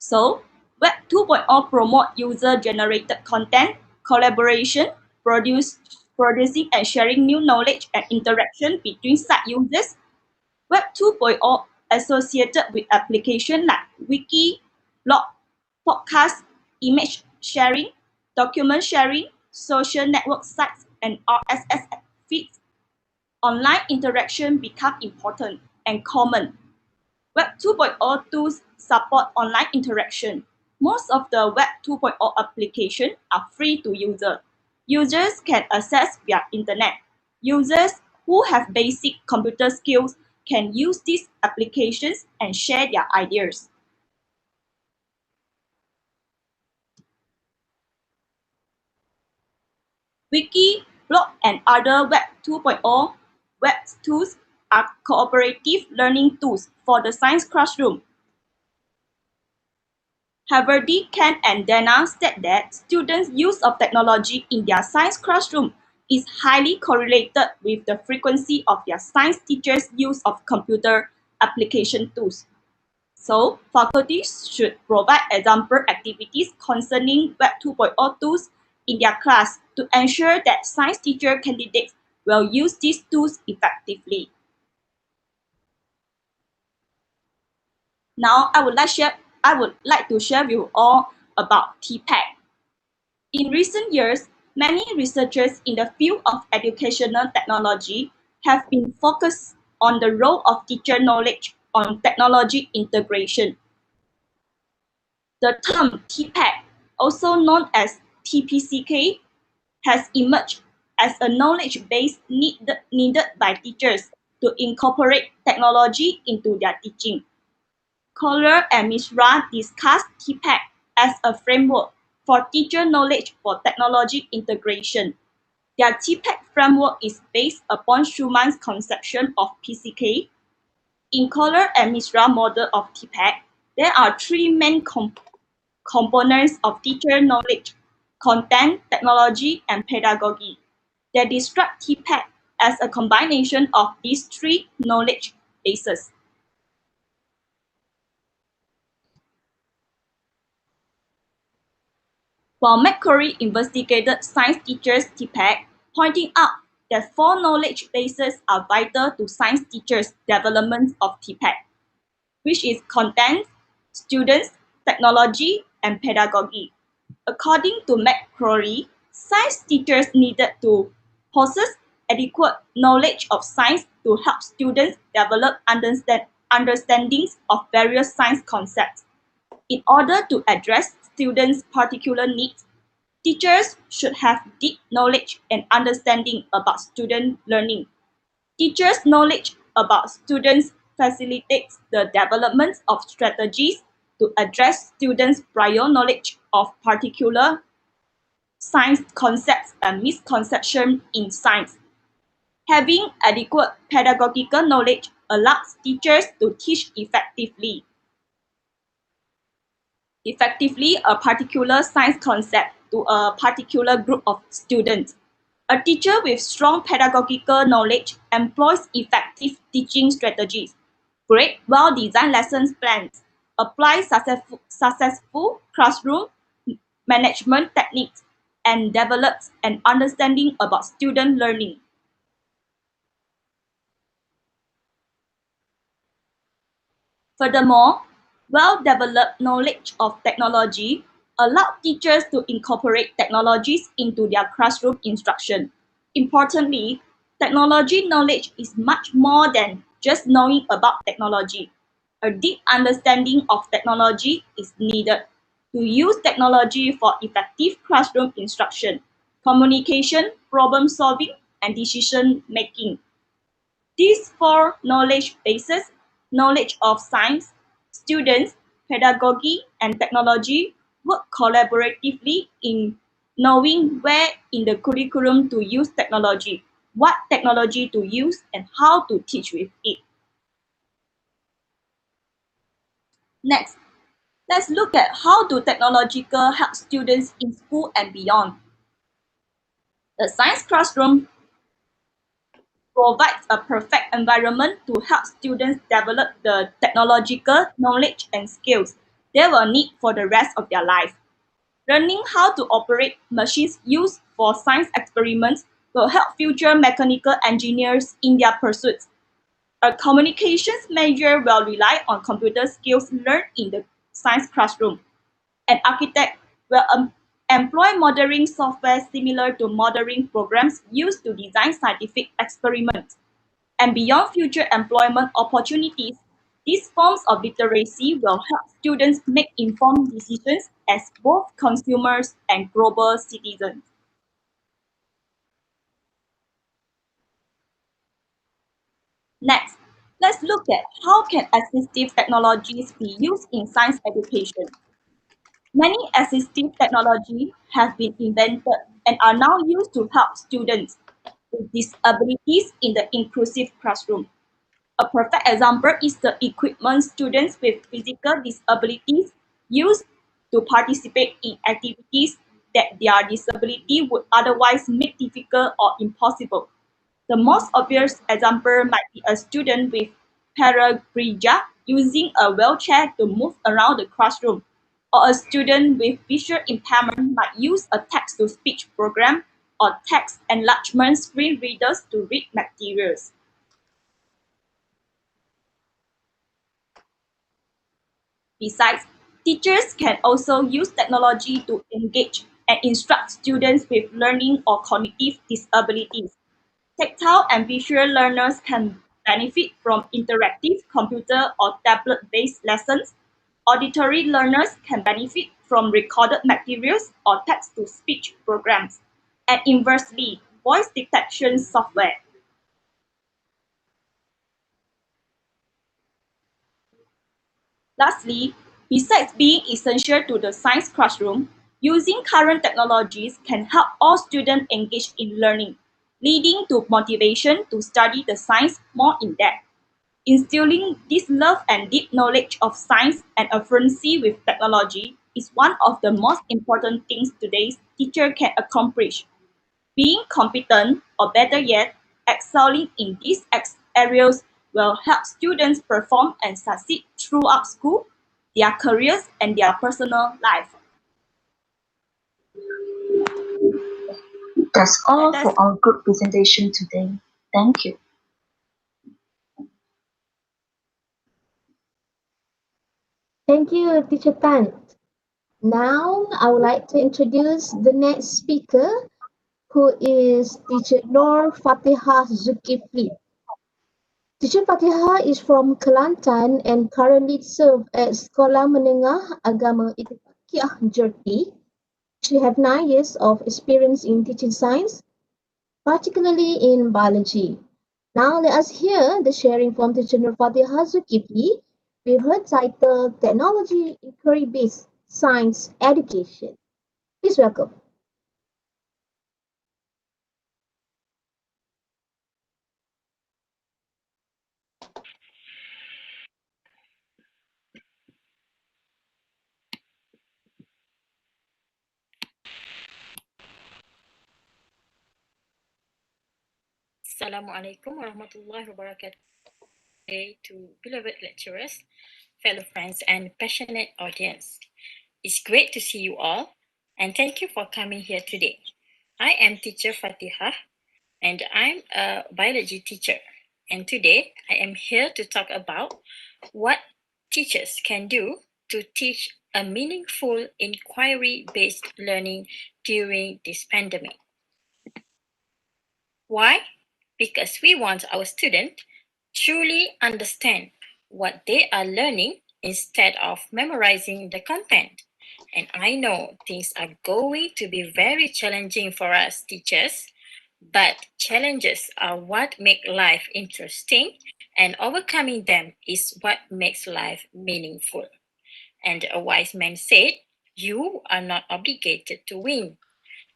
So, Web 2.0 promote user-generated content, collaboration, producing and sharing new knowledge and interaction between site users. Web 2.0 associated with applications like wiki, blog, podcast, image sharing, document sharing, social network sites, and RSS feeds. Online interaction become important and common. Web 2.0 tools support online interaction. Most of the Web 2.0 applications are free to users. Users can access via internet. Users who have basic computer skills can use these applications and share their ideas. Wiki, blog, and other Web 2.0 web tools are cooperative learning tools for the science classroom. Haverty, Ken, and Dana said that students' use of technology in their science classroom is highly correlated with the frequency of their science teachers' use of computer application tools. So, faculties should provide example activities concerning Web 2.0 tools in their class to ensure that science teacher candidates will use these tools effectively. Now, I would like to share with you all about TPAC. In recent years, many researchers in the field of educational technology have been focused on the role of teacher knowledge on technology integration. The term TPAC, also known as TPCK, has emerged as a knowledge base needed by teachers to incorporate technology into their teaching. Kohler and Mishra discussed TPAC as a framework for teacher knowledge for technology integration. Their TPAC framework is based upon Schumann's conception of PCK. In Kohler and Mishra model of TPAC, there are three main components of teacher knowledge: content, technology, and pedagogy. They describe TPAC as a combination of these three knowledge bases. While McCurry investigated science teachers' TPAC, pointing out that four knowledge bases are vital to science teachers' development of TPAC, which is content, students, technology, and pedagogy. According to McCrory, science teachers needed to possess adequate knowledge of science to help students develop understandings of various science concepts. In order to address students' particular needs, teachers should have deep knowledge and understanding about student learning. Teachers' knowledge about students facilitates the development of strategies to address students' prior knowledge of particular science concepts and misconceptions in science. Having adequate pedagogical knowledge allows teachers to teach effectively a particular science concept to a particular group of students. A teacher with strong pedagogical knowledge employs effective teaching strategies, create well-designed lesson plans, apply successful classroom management techniques, and develops an understanding about student learning. Furthermore, well-developed knowledge of technology allows teachers to incorporate technologies into their classroom instruction. Importantly, technology knowledge is much more than just knowing about technology. A deep understanding of technology is needed to use technology for effective classroom instruction, communication, problem solving, and decision making. These four knowledge bases, knowledge of science, students, pedagogy, and technology, work collaboratively in knowing where in the curriculum to use technology, what technology to use, and how to teach with it. Next, let's look at how do technological help students in school and beyond. The science classroom provides a perfect environment to help students develop the technological knowledge and skills they will need for the rest of their life. Learning how to operate machines used for science experiments will help future mechanical engineers in their pursuits. A communications major will rely on computer skills learned in the science classroom. An architect will employ modeling software similar to modeling programs used to design scientific experiments. And beyond future employment opportunities, these forms of literacy will help students make informed decisions as both consumers and global citizens. Next, let's look at how can assistive technologies be used in science education. Many assistive technologies have been invented and are now used to help students with disabilities in the inclusive classroom. A perfect example is the equipment students with physical disabilities use to participate in activities that their disability would otherwise make difficult or impossible. The most obvious example might be a student with paraplegia using a wheelchair to move around the classroom, or a student with visual impairment might use a text-to-speech program or text enlargement screen readers to read materials. Besides, teachers can also use technology to engage and instruct students with learning or cognitive disabilities. Tactile and visual learners can benefit from interactive computer or tablet-based lessons. Auditory learners can benefit from recorded materials or text-to-speech programs. And inversely, voice detection software. Lastly, besides being essential to the science classroom, using current technologies can help all students engage in learning, leading to motivation to study the science more in depth. Instilling this love and deep knowledge of science and affinity with technology is one of the most important things today's teacher can accomplish. Being competent, or better yet, excelling in these areas will help students perform and succeed throughout school, their careers, and their personal life. That's all for our group presentation today. Thank you. Thank you, Teacher Tan. Now, I would like to introduce the next speaker, who is Teacher Nur Fatihah Zulkifli. Teacher Fatihah is from Kelantan and currently serves at Sekolah Menengah Agama Ittifaqiyah Jerti. She has 9 years of experience in teaching science, particularly in biology. Now let us hear the sharing from Teacher Nur Fatihah Zulkifli with her title Technology Inquiry-Based Science Education. Please welcome. Assalamualaikum warahmatullahi wabarakatuh. To beloved lecturers, fellow friends, and passionate audience. It's great to see you all, and thank you for coming here today. I am teacher Fatihah, and I'm a biology teacher. And today, I am here to talk about what teachers can do to teach a meaningful inquiry-based learning during this pandemic. Why? Because we want our students truly understand what they are learning instead of memorizing the content. And I know things are going to be very challenging for us teachers, but challenges are what make life interesting, and overcoming them is what makes life meaningful. And a wise man said, "You are not obligated to win.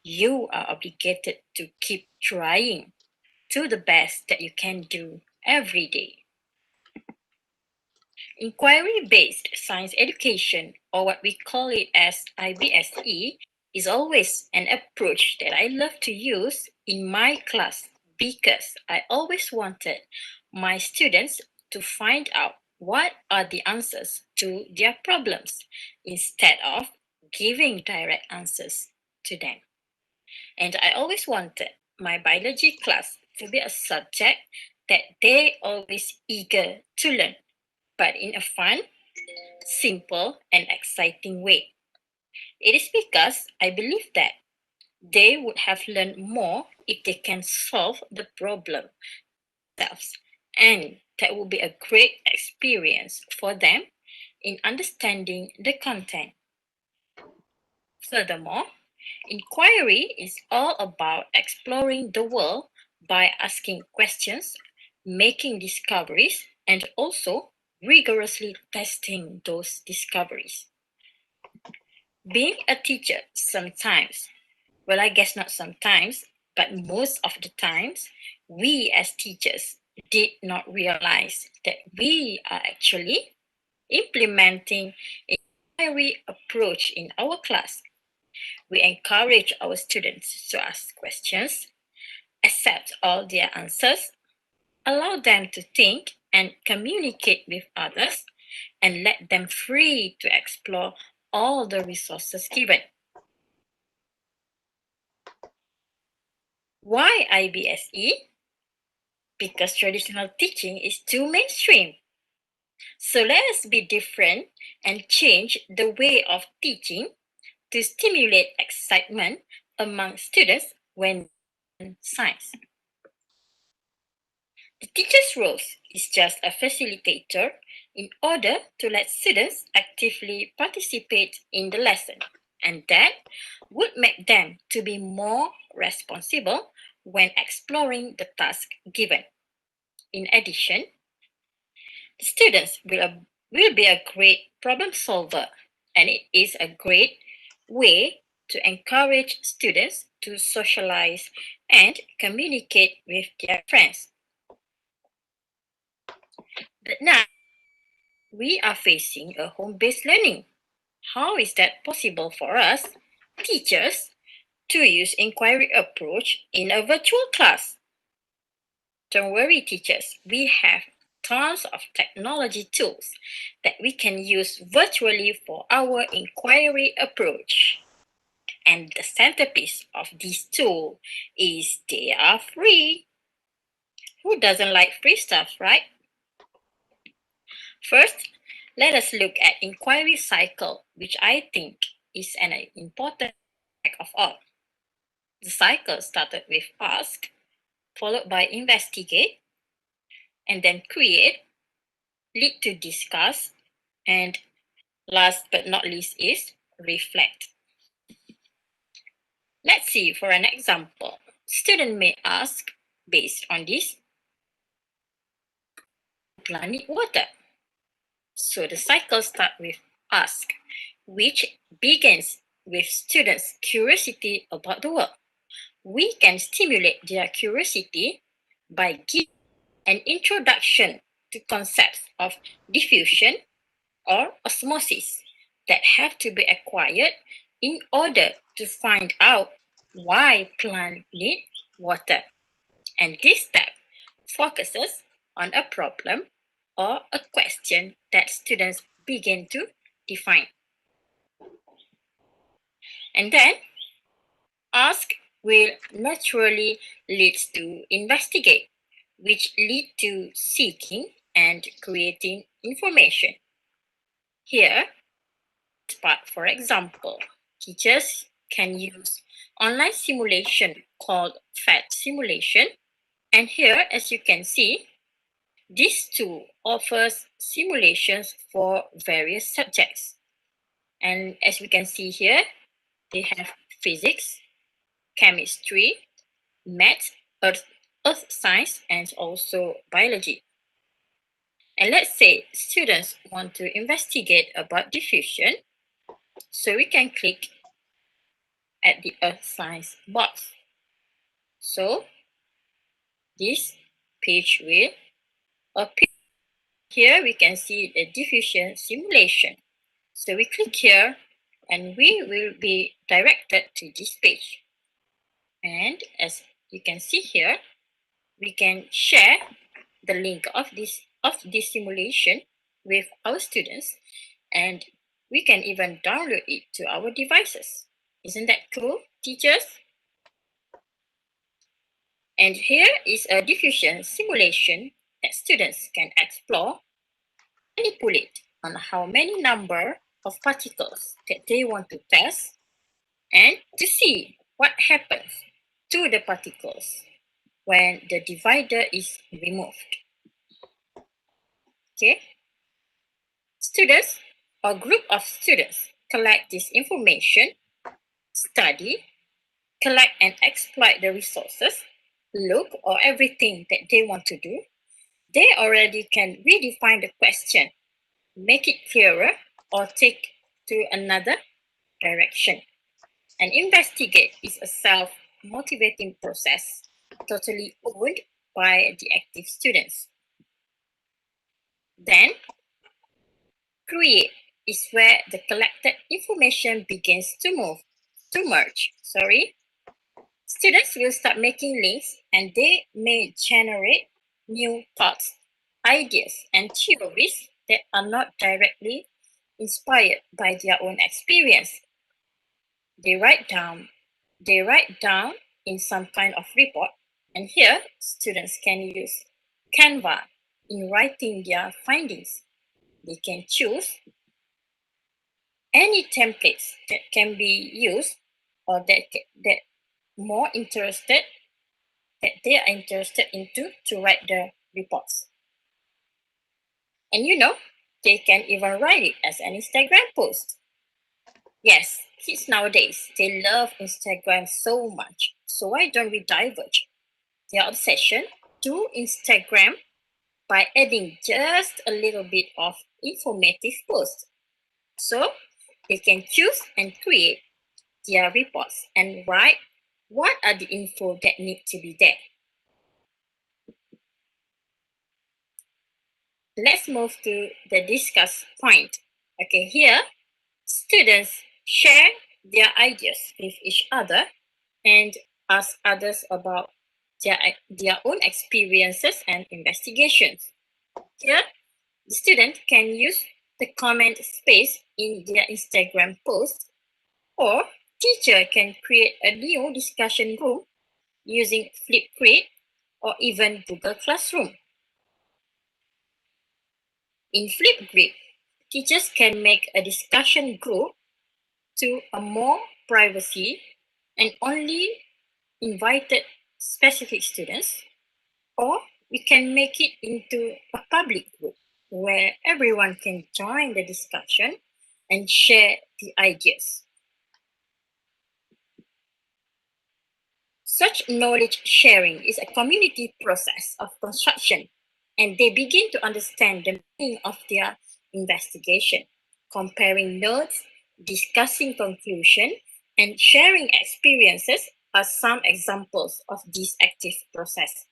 You are obligated to keep trying. Do the best that you can do every day." Inquiry-based science education, or what we call it as IBSE, is always an approach that I love to use in my class because I always wanted my students to find out what are the answers to their problems instead of giving direct answers to them. And I always wanted my biology class to be a subject that they always eager to learn, but in a fun, simple, and exciting way. It is because I believe that they would have learned more if they can solve the problem themselves, and that would be a great experience for them in understanding the content. Furthermore, inquiry is all about exploring the world by asking questions, making discoveries, and also rigorously testing those discoveries. Being a teacher sometimes, well, I guess not sometimes, but most of the times, we as teachers did not realize that we are actually implementing an inquiry approach in our class. We encourage our students to ask questions, accept all their answers, allow them to think and communicate with others, and let them free to explore all the resources given. Why IBSE? Because traditional teaching is too mainstream. So let us be different and change the way of teaching to stimulate excitement among students when science. The teacher's role is just a facilitator in order to let students actively participate in the lesson, and that would make them to be more responsible when exploring the task given. In addition, the students will be a great problem solver, and it is a great way to encourage students to socialize and communicate with their friends. But now, we are facing a home-based learning. How is that possible for us, teachers, to use inquiry approach in a virtual class? Don't worry, teachers. We have tons of technology tools that we can use virtually for our inquiry approach. And the centerpiece of this tool is they are free. Who doesn't like free stuff, right? First, let us look at inquiry cycle, which I think is an important aspect of all. The cycle started with ask, followed by investigate, and then create, lead to discuss, and last but not least is reflect. Let's see for an example. Student may ask, based on this, plant need water. So the cycle starts with ask, which begins with students' curiosity about the world. We can stimulate their curiosity by giving an introduction to concepts of diffusion or osmosis that have to be acquired in order to find out why plants need water. And this step focuses on a problem or a question that students begin to define. And then ask will naturally lead to investigate, which lead to seeking and creating information. Here, but for example, teachers can use online simulation called PhET simulation. And here, as you can see, this tool offers simulations for various subjects. And as we can see here, they have physics, chemistry, math, earth science, and also biology. And let's say students want to investigate about diffusion, so we can click at the earth science box. So this page will appear. Here we can see the diffusion simulation. So we click here and we will be directed to this page. And as you can see here, we can share the link of this simulation with our students, and we can even download it to our devices. Isn't that cool, teachers? And here is a diffusion simulation that students can explore, manipulate on how many number of particles that they want to test, and to see what happens to the particles when the divider is removed. Okay? Students or group of students collect this information, study, collect and exploit the resources, look or everything that they want to do. They already can redefine the question, make it clearer, or take to another direction. And investigate is a self-motivating process, totally owned by the active students. Then, create is where the collected information begins to merge. Students will start making links and they may generate new thoughts, ideas, and theories that are not directly inspired by their own experience. They write down in some kind of report, and here students can use Canva in writing their findings. They can choose any templates that can be used or that they are interested into to write the reports. And they can even write it as an Instagram post. Yes, kids nowadays, they love Instagram so much. So why don't we diverge their obsession to Instagram by adding just a little bit of informative posts? So they can choose and create their reports and write what are the info that need to be there. Let's move to the discuss point. Okay, here students share their ideas with each other and ask others about their own experiences and investigations. Here, the student can use the comment space in their Instagram post, or teacher can create a new discussion room using Flipgrid or even Google Classroom. In Flipgrid, teachers can make a discussion group to a more privacy and only invited specific students, or we can make it into a public group where everyone can join the discussion and share the ideas. Such knowledge sharing is a community process of construction, and they begin to understand the meaning of their investigation, comparing notes, discussing conclusion, and sharing experiences are some examples of this active process.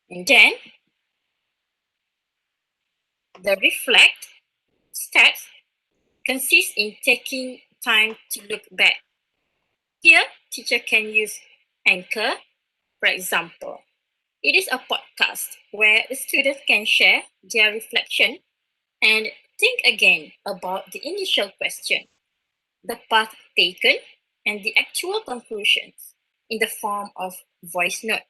And then, the reflect steps consist in taking time to look back. Here, teacher can use Anchor, for example. It is a podcast where the students can share their reflection and think again about the initial question, the path taken, and the actual conclusions in the form of voice note.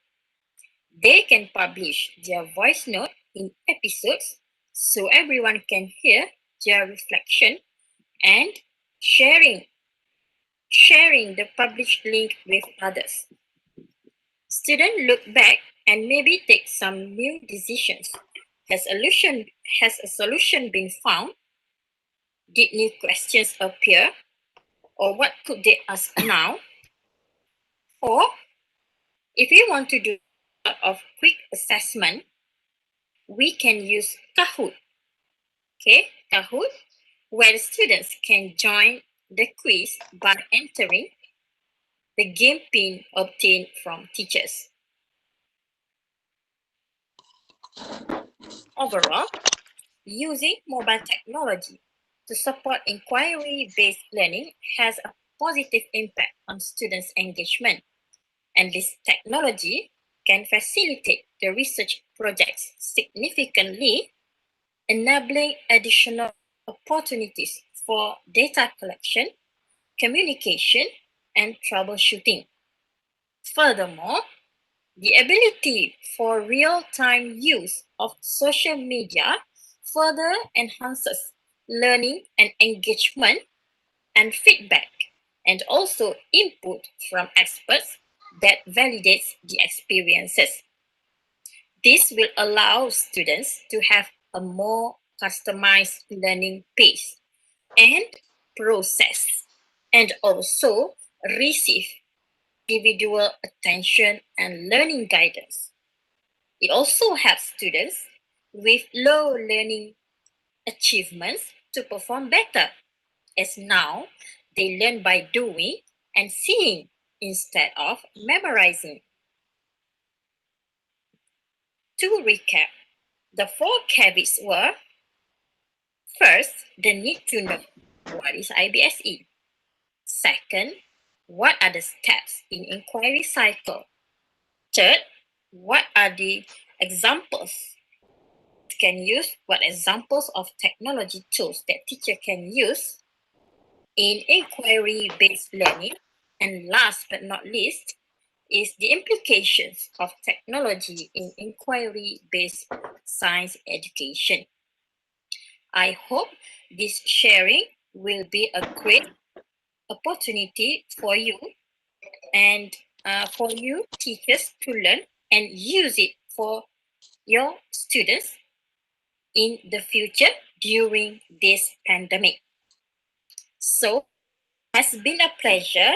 They can publish their voice note in episodes so everyone can hear their reflection and sharing the published link with others. Students look back and maybe take some new decisions. Has a solution been found? Did new questions appear? Or what could they ask now? Or if we want to do a lot of quick assessment, we can use Kahoot. Okay, Kahoot, where the students can join the quiz by entering the game pin obtained from teachers. Overall, using mobile technology to support inquiry-based learning has a positive impact on students' engagement, and this technology can facilitate the research projects significantly enabling additional opportunities for data collection, communication, and troubleshooting. Furthermore, the ability for real-time use of social media further enhances learning and engagement and feedback, and also input from experts that validates the experiences. This will allow students to have a more customized learning pace and process, and also receive individual attention and learning guidance. It also helps students with low learning achievements to perform better, as now they learn by doing and seeing instead of memorizing. To recap, the four caveats were: first, the need to know what is IBSE. Second, what are the steps in inquiry cycle? Third, what are the examples can use, what examples of technology tools that teacher can use in inquiry-based learning? And last but not least is the implications of technology in inquiry-based science education. I hope this sharing will be a great opportunity for you and for you teachers to learn and use it for your students in the future during this pandemic. So, it has been a pleasure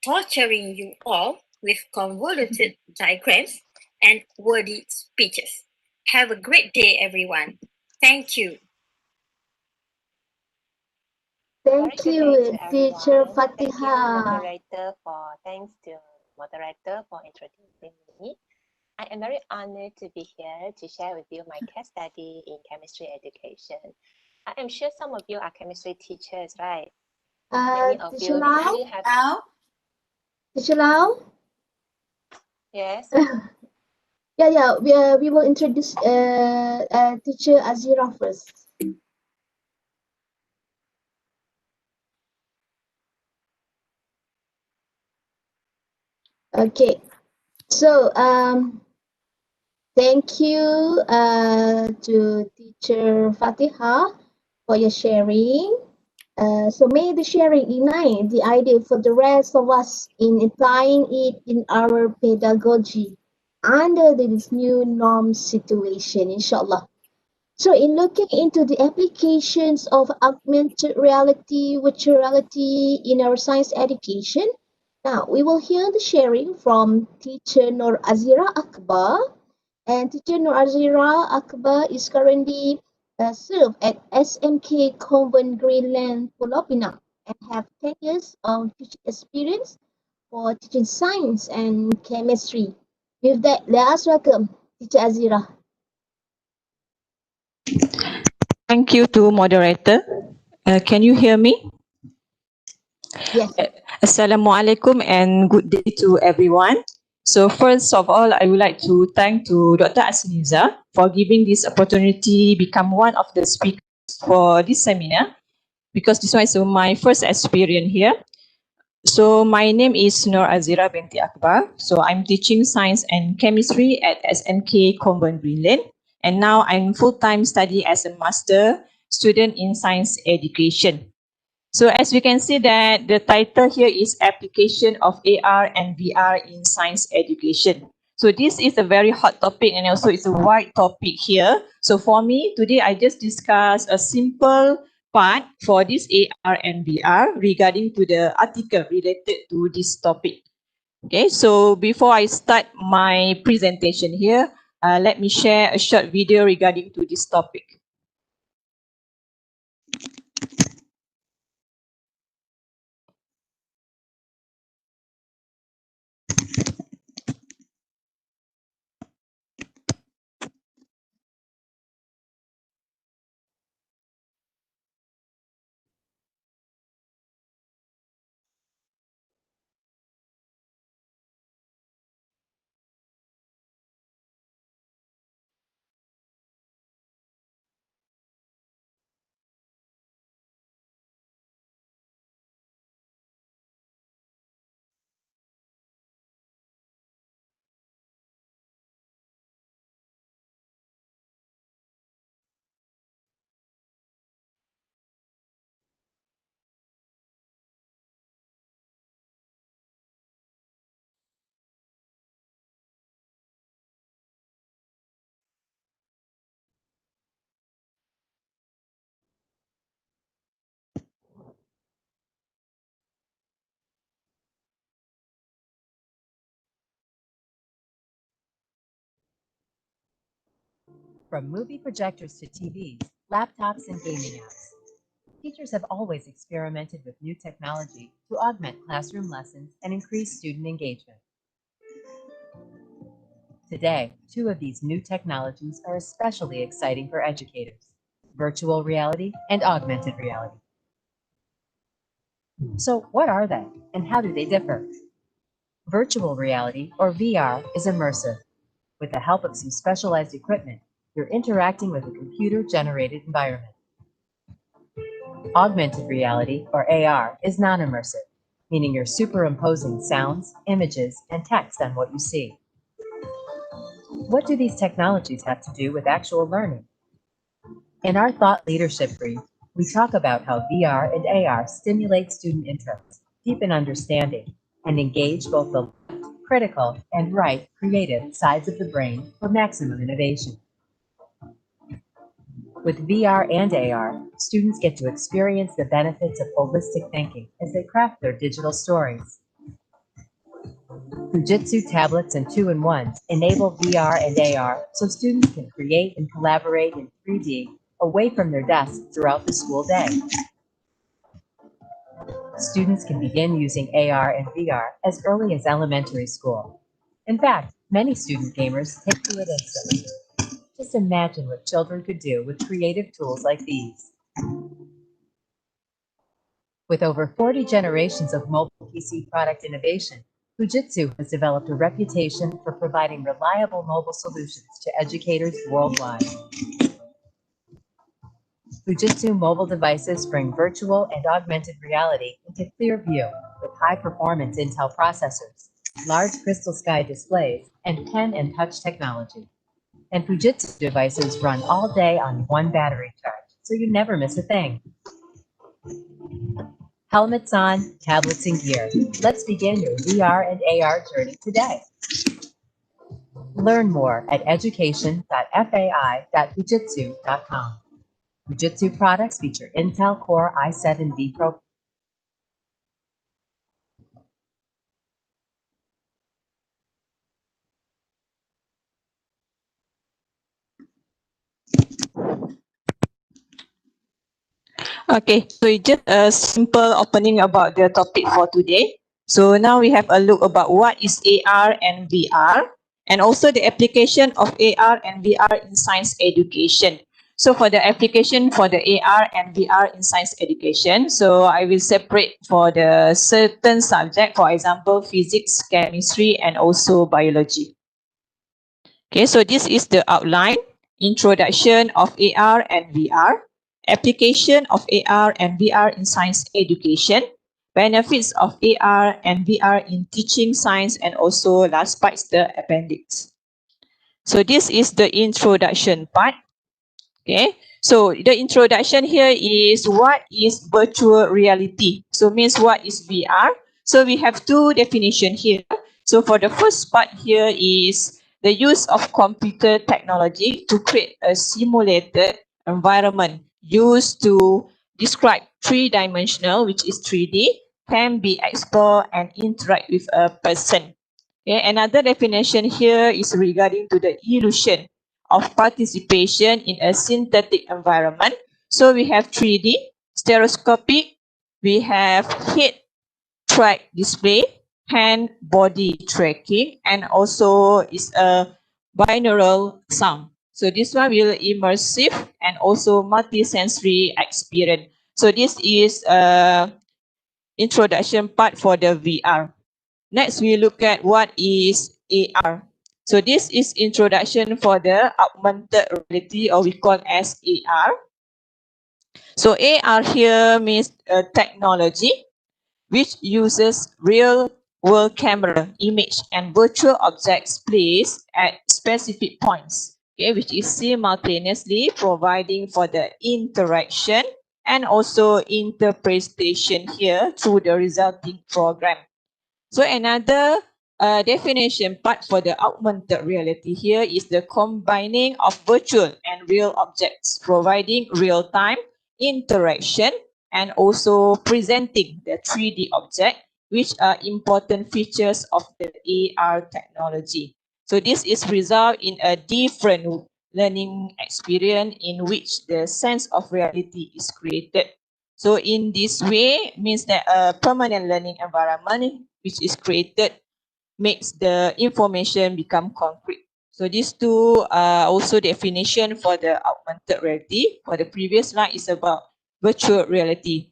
torturing you all with convoluted diagrams and wordy speeches. Have a great day, everyone. Thank you. Very Thank good you, day to Teacher everyone. Thank you, Fatiha. moderator, thanks to moderator for introducing me. I am very honored to be here to share with you my case study in chemistry education. I am sure some of you are chemistry teachers, right? Many of Teacher you Lau? probably have. Teacher Lau? Yes. Yeah, we will introduce Teacher Azira first. Okay, so thank you to Teacher Fatiha for your sharing. So may the sharing ignite the idea for the rest of us in applying it in our pedagogy under this new norm situation, inshallah. So in looking into the applications of augmented reality, virtual reality in our science education, now we will hear the sharing from teacher Nur Azira Akbar. And teacher Nur Azira Akbar is currently served at SMK Convent Greenland, Pulau Pinang, and have 10 years of teaching experience for teaching science and chemistry. With that, let us welcome teacher Azira. Thank you to moderator. Can you hear me? Yes. Assalamualaikum and good day to everyone. So first of all, I would like to thank to Dr. Asniza for giving this opportunity become one of the speakers for this seminar, because this one is my first experience here. So my name is Nur Azira binti Akbar. So I'm teaching science and chemistry at SMK Convent Greenland. And now I'm full-time study as a master student in science education. So as we can see that the title here is Application of AR and VR in Science Education. So this is a very hot topic and also it's a wide topic here. So for me, today I just discuss a simple part for this AR and VR regarding to the article related to this topic. Okay, so before I start my presentation here, let me share a short video regarding to this topic. From movie projectors to TVs, laptops, and gaming apps, teachers have always experimented with new technology to augment classroom lessons and increase student engagement. Today, two of these new technologies are especially exciting for educators: virtual reality and augmented reality. So what are they, and how do they differ? Virtual reality, or VR, is immersive. With the help of some specialized equipment, you're interacting with a computer-generated environment. Augmented reality, or AR, is non-immersive, meaning you're superimposing sounds, images, and text on what you see. What do these technologies have to do with actual learning? In our thought leadership brief, we talk about how VR and AR stimulate student interest, deepen understanding, and engage both the left, critical, and right, creative sides of the brain for maximum innovation. With VR and AR, students get to experience the benefits of holistic thinking as they craft their digital stories. Fujitsu tablets and 2-in-1s enable VR and AR so students can create and collaborate in 3D away from their desks throughout the school day. Students can begin using AR and VR as early as elementary school. In fact, many student gamers take to it instantly. Just imagine what children could do with creative tools like these. With over 40 generations of mobile PC product innovation, Fujitsu has developed a reputation for providing reliable mobile solutions to educators worldwide. Fujitsu mobile devices bring virtual and augmented reality into clear view with high-performance Intel processors, large crystal sky displays, and pen and touch technology. And Fujitsu devices run all day on one battery charge, so you never miss a thing. Helmets on, tablets in gear. Let's begin your VR and AR journey today. Learn more at education.fai.fujitsu.com. Fujitsu products feature Intel Core i7 Pro. Okay, so it's just a simple opening about the topic for today. So now we have a look about what is AR and VR, and also the application of AR and VR in science education. So for the application for the AR and VR in science education, so I will separate for the certain subject, for example, physics, chemistry, and also biology. Okay, so this is the outline, introduction of AR and VR, application of AR and VR in science education, benefits of AR and VR in teaching science, and also last part is the appendix. So this is the introduction part. Okay, so the introduction here is what is virtual reality. So means what is VR. So we have two definitions here. So for the first part here is the use of computer technology to create a simulated environment used to describe three-dimensional, which is 3D, can be explored and interact with a person. Okay, another definition here is regarding to the illusion of participation in a synthetic environment. So we have 3D, stereoscopic, we have head track display, hand body tracking, and also is a binaural sound. So this one will immersive and also multisensory experience. So this is introduction part for the VR. Next, we look at what is AR. So this is introduction for the augmented reality, or we call as AR. So AR here means a technology which uses real world camera image and virtual objects placed at specific points, okay, which is simultaneously providing for the interaction and also interpretation here through the resulting program. So another definition part for the augmented reality here is the combining of virtual and real objects, providing real-time interaction and also presenting the 3D object, which are important features of the AR technology. So this is result in a different learning experience in which the sense of reality is created. So in this way means that a permanent learning environment which is created makes the information become concrete. So these two are also definition for the augmented reality. For the previous slide is about virtual reality.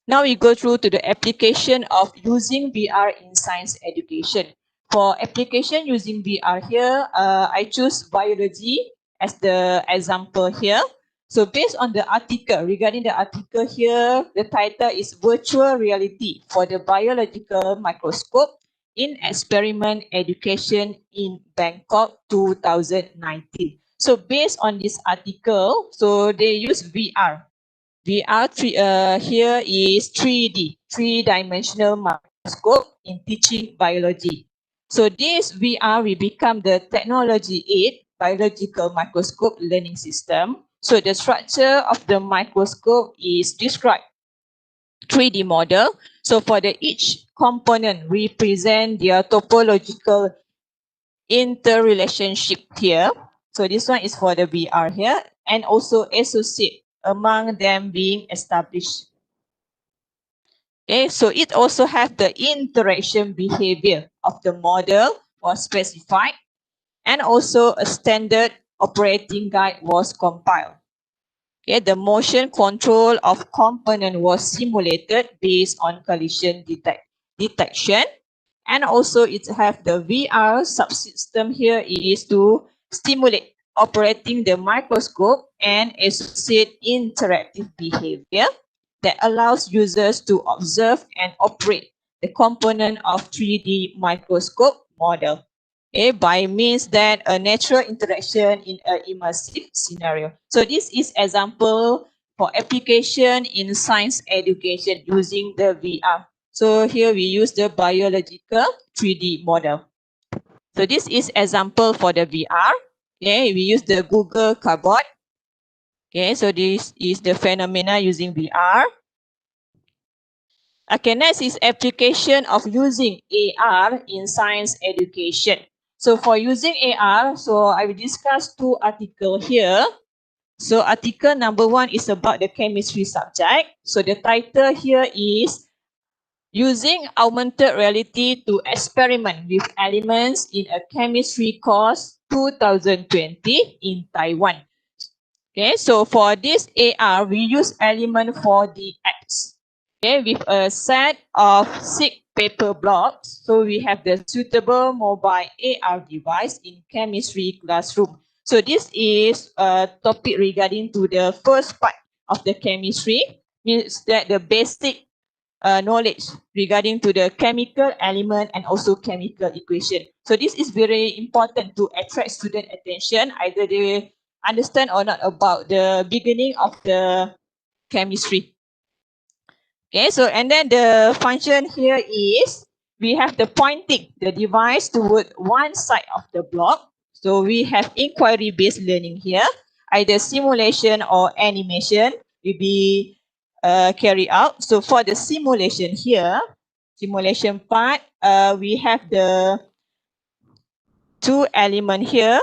Now we go through to the application of using VR in science education. For application using VR here, I choose biology as the example here. So based on the article, regarding the article here, the title is Virtual Reality for the Biological Microscope in Experiment Education in Bangkok 2019. So based on this article, so they use VR. VR here is 3D, three-dimensional microscope in teaching biology. So this VR will become the technology aid biological microscope learning system. So the structure of the microscope is described 3D model. So for the each component represent their topological interrelationship here. So this one is for the VR here, and also associate among them being established. Okay, so it also have the interaction behavior of the model was specified, and also a standard operating guide was compiled. Okay, the motion control of component was simulated based on collision detection. And also it have the VR subsystem here is to stimulate operating the microscope and associate interactive behavior that allows users to observe and operate the component of 3D microscope model. Okay, by means that a natural interaction in an immersive scenario. So this is example for application in science education using the VR. So here we use the biological 3D model. So this is example for the VR. Okay, we use the Google Cardboard. Okay, so this is the phenomena using VR. Okay, next is application of using AR in science education. So for using AR, so I will discuss two articles here. So article number 1 is about the chemistry subject. So the title here is Using Augmented Reality to Experiment with Elements in a Chemistry Course 2020 in Taiwan. Okay, so for this AR, we use element 4DX. Okay, with a set of 6 paper blocks. So we have the suitable mobile AR device in chemistry classroom. So this is a topic regarding to the first part of the chemistry. Means that the basic knowledge regarding to the chemical element and also chemical equation. So this is very important to attract student attention, either they understand or not about the beginning of the chemistry. Okay, so and then the function here is we have the pointing the device toward one side of the block. So we have inquiry-based learning here. Either simulation or animation will be carried out. So for the simulation here, simulation part, we have the two element here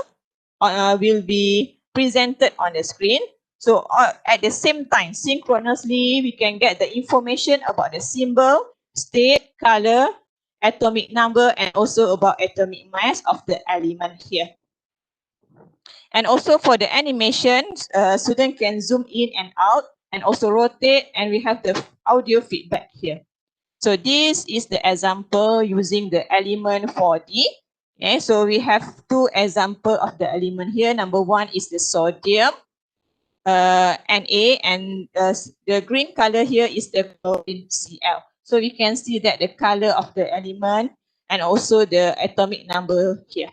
will be presented on the screen. So at the same time, synchronously, we can get the information about the symbol, state, color, atomic number, and also about atomic mass of the element here. And also for the animation, student can zoom in and out and also rotate, and we have the audio feedback here. So this is the example using the element 4D. Okay, so we have two examples of the element here. Number 1 is the sodium, Na, and the green color here is the chlorine, Cl. So we can see that the color of the element and also the atomic number here.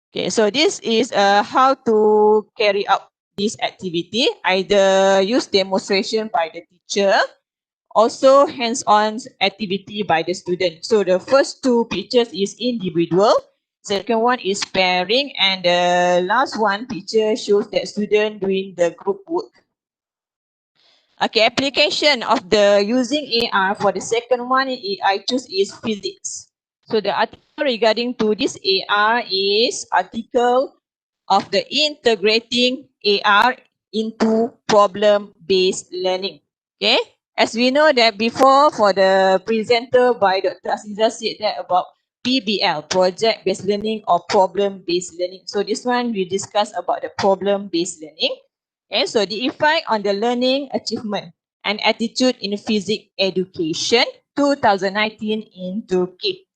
Okay, so this is how to carry out this activity. Either use demonstration by the teacher, also hands-on activity by the student. So the first two pictures is individual, second one is pairing, and the last one picture shows that student doing the group work. Okay, application of the using AR for the second one I choose is physics. So the article regarding to this AR is article of the integrating AR into problem-based learning. Okay, as we know that before, for the presenter by Dr. Aziza said that about PBL, project-based learning or problem-based learning. So this one we discuss about the problem-based learning. Okay, so the effect on the learning achievement and attitude in physics education 2019 in Turkey.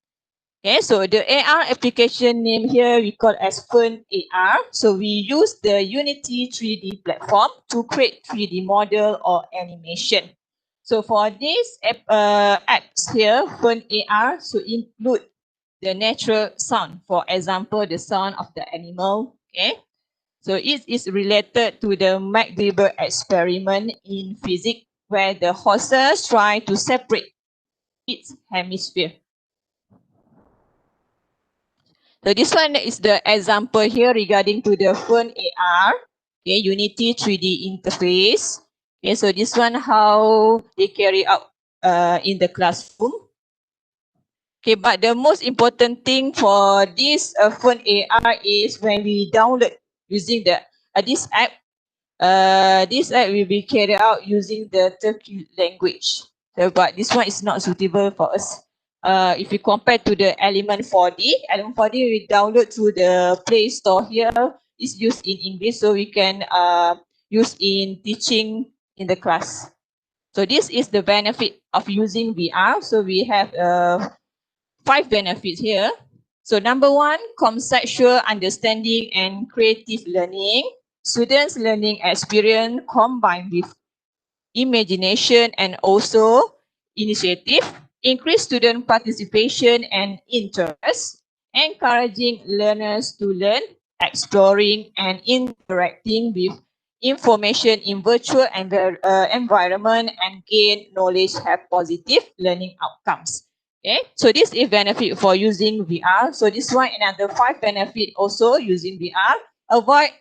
Okay, so the AR application name here we call as Fern AR. So we use the Unity 3D platform to create 3D model or animation. So for this apps here, Fern AR, so include the natural sound. For example, the sound of the animal. Okay, so it is related to the MacGyver experiment in physics, where the horses try to separate its hemisphere. So this one is the example here regarding to the Fern AR, okay, Unity 3D interface. Okay, so this one how they carry out in the classroom. Okay, but the most important thing for this Fern AR is when we download using the this app. This app will be carried out using the Turkish language. So, but this one is not suitable for us. If we compare to the Element 4D, Element 4D we download through the Play Store here. It's used in English, so we can use in teaching in the class. So this is the benefit of using VR. So we have 5 benefits here. So number 1, conceptual understanding and creative learning. Students' learning experience combined with imagination and also initiative, increase student participation and interest, encouraging learners to learn, exploring and interacting with information in virtual environment and gain knowledge, have positive learning outcomes. Okay, so this is benefit for using VR. So this one another 5 benefit also using VR. Avoid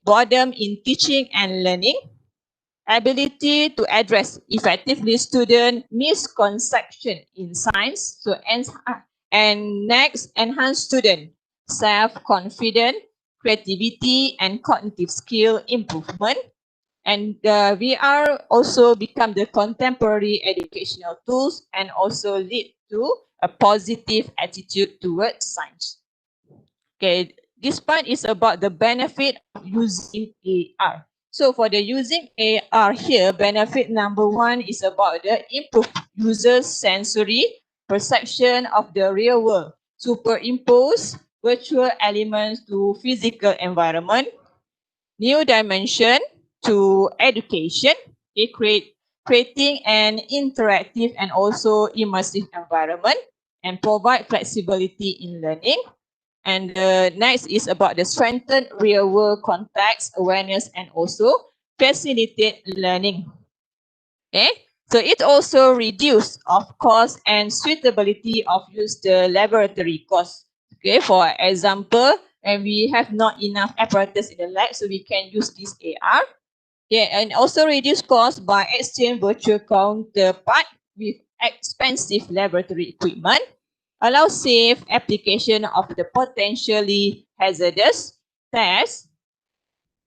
boredom in teaching and learning, ability to address effectively student misconception in science. So and next, enhance student self-confidence, creativity and cognitive skill improvement. And VR also become the contemporary educational tools and also lead to a positive attitude towards science. Okay, this part is about the benefit of using AR. So for the using AR here, benefit number 1 is about the improved user sensory perception of the real world. Superimpose virtual elements to physical environment. New dimension to education. They creating an interactive and also immersive environment and provide flexibility in learning. And the next is about the strengthened real-world context awareness and also facilitate learning. Okay, so it also reduce of cost and suitability of use the laboratory cost. Okay, for example, when we have not enough apparatus in the lab, so we can use this AR. Yeah, and also reduce cost by exchange virtual counterpart with expensive laboratory equipment. Allow safe application of the potentially hazardous tests.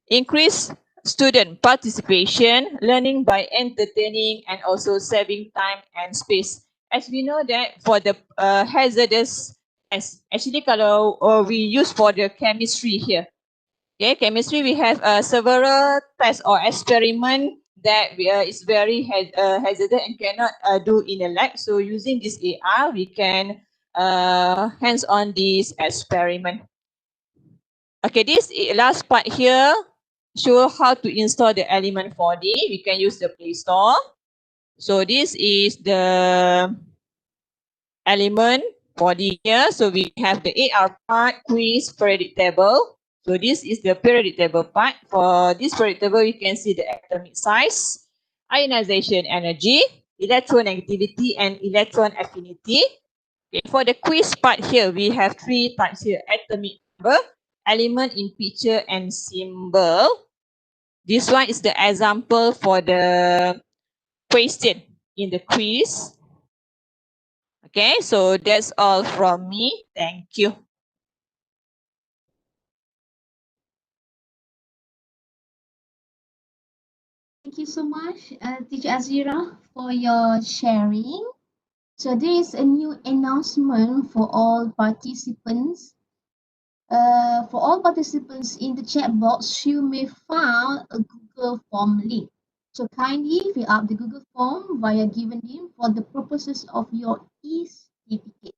Increase student participation, learning by entertaining and also saving time and space. As we know that for the hazardous tests, actually kalau we use for the chemistry here. Okay, chemistry we have several tests or experiment that is very hazardous and cannot do in a lab. So using this AR, we can hands on this experiment. Okay, this last part here show how to install the Element 4D. We can use the Play Store. So this is the Element 4D here. So we have the AR part, quiz, periodic table. So this is the periodic table part. For this periodic table, you can see the atomic size, ionization energy, electronegativity, and electron affinity. Okay, for the quiz part here, we have 3 types here: atomic number, element in picture, and symbol. This one is the example for the question in the quiz. Okay, so that's all from me. Thank you. Thank you so much, Teacher Azira, for your sharing. So there is a new announcement for all participants. For all participants in the chat box, you may find a Google Form link. So kindly fill up the Google Form via given link for the purposes of your e-certificate.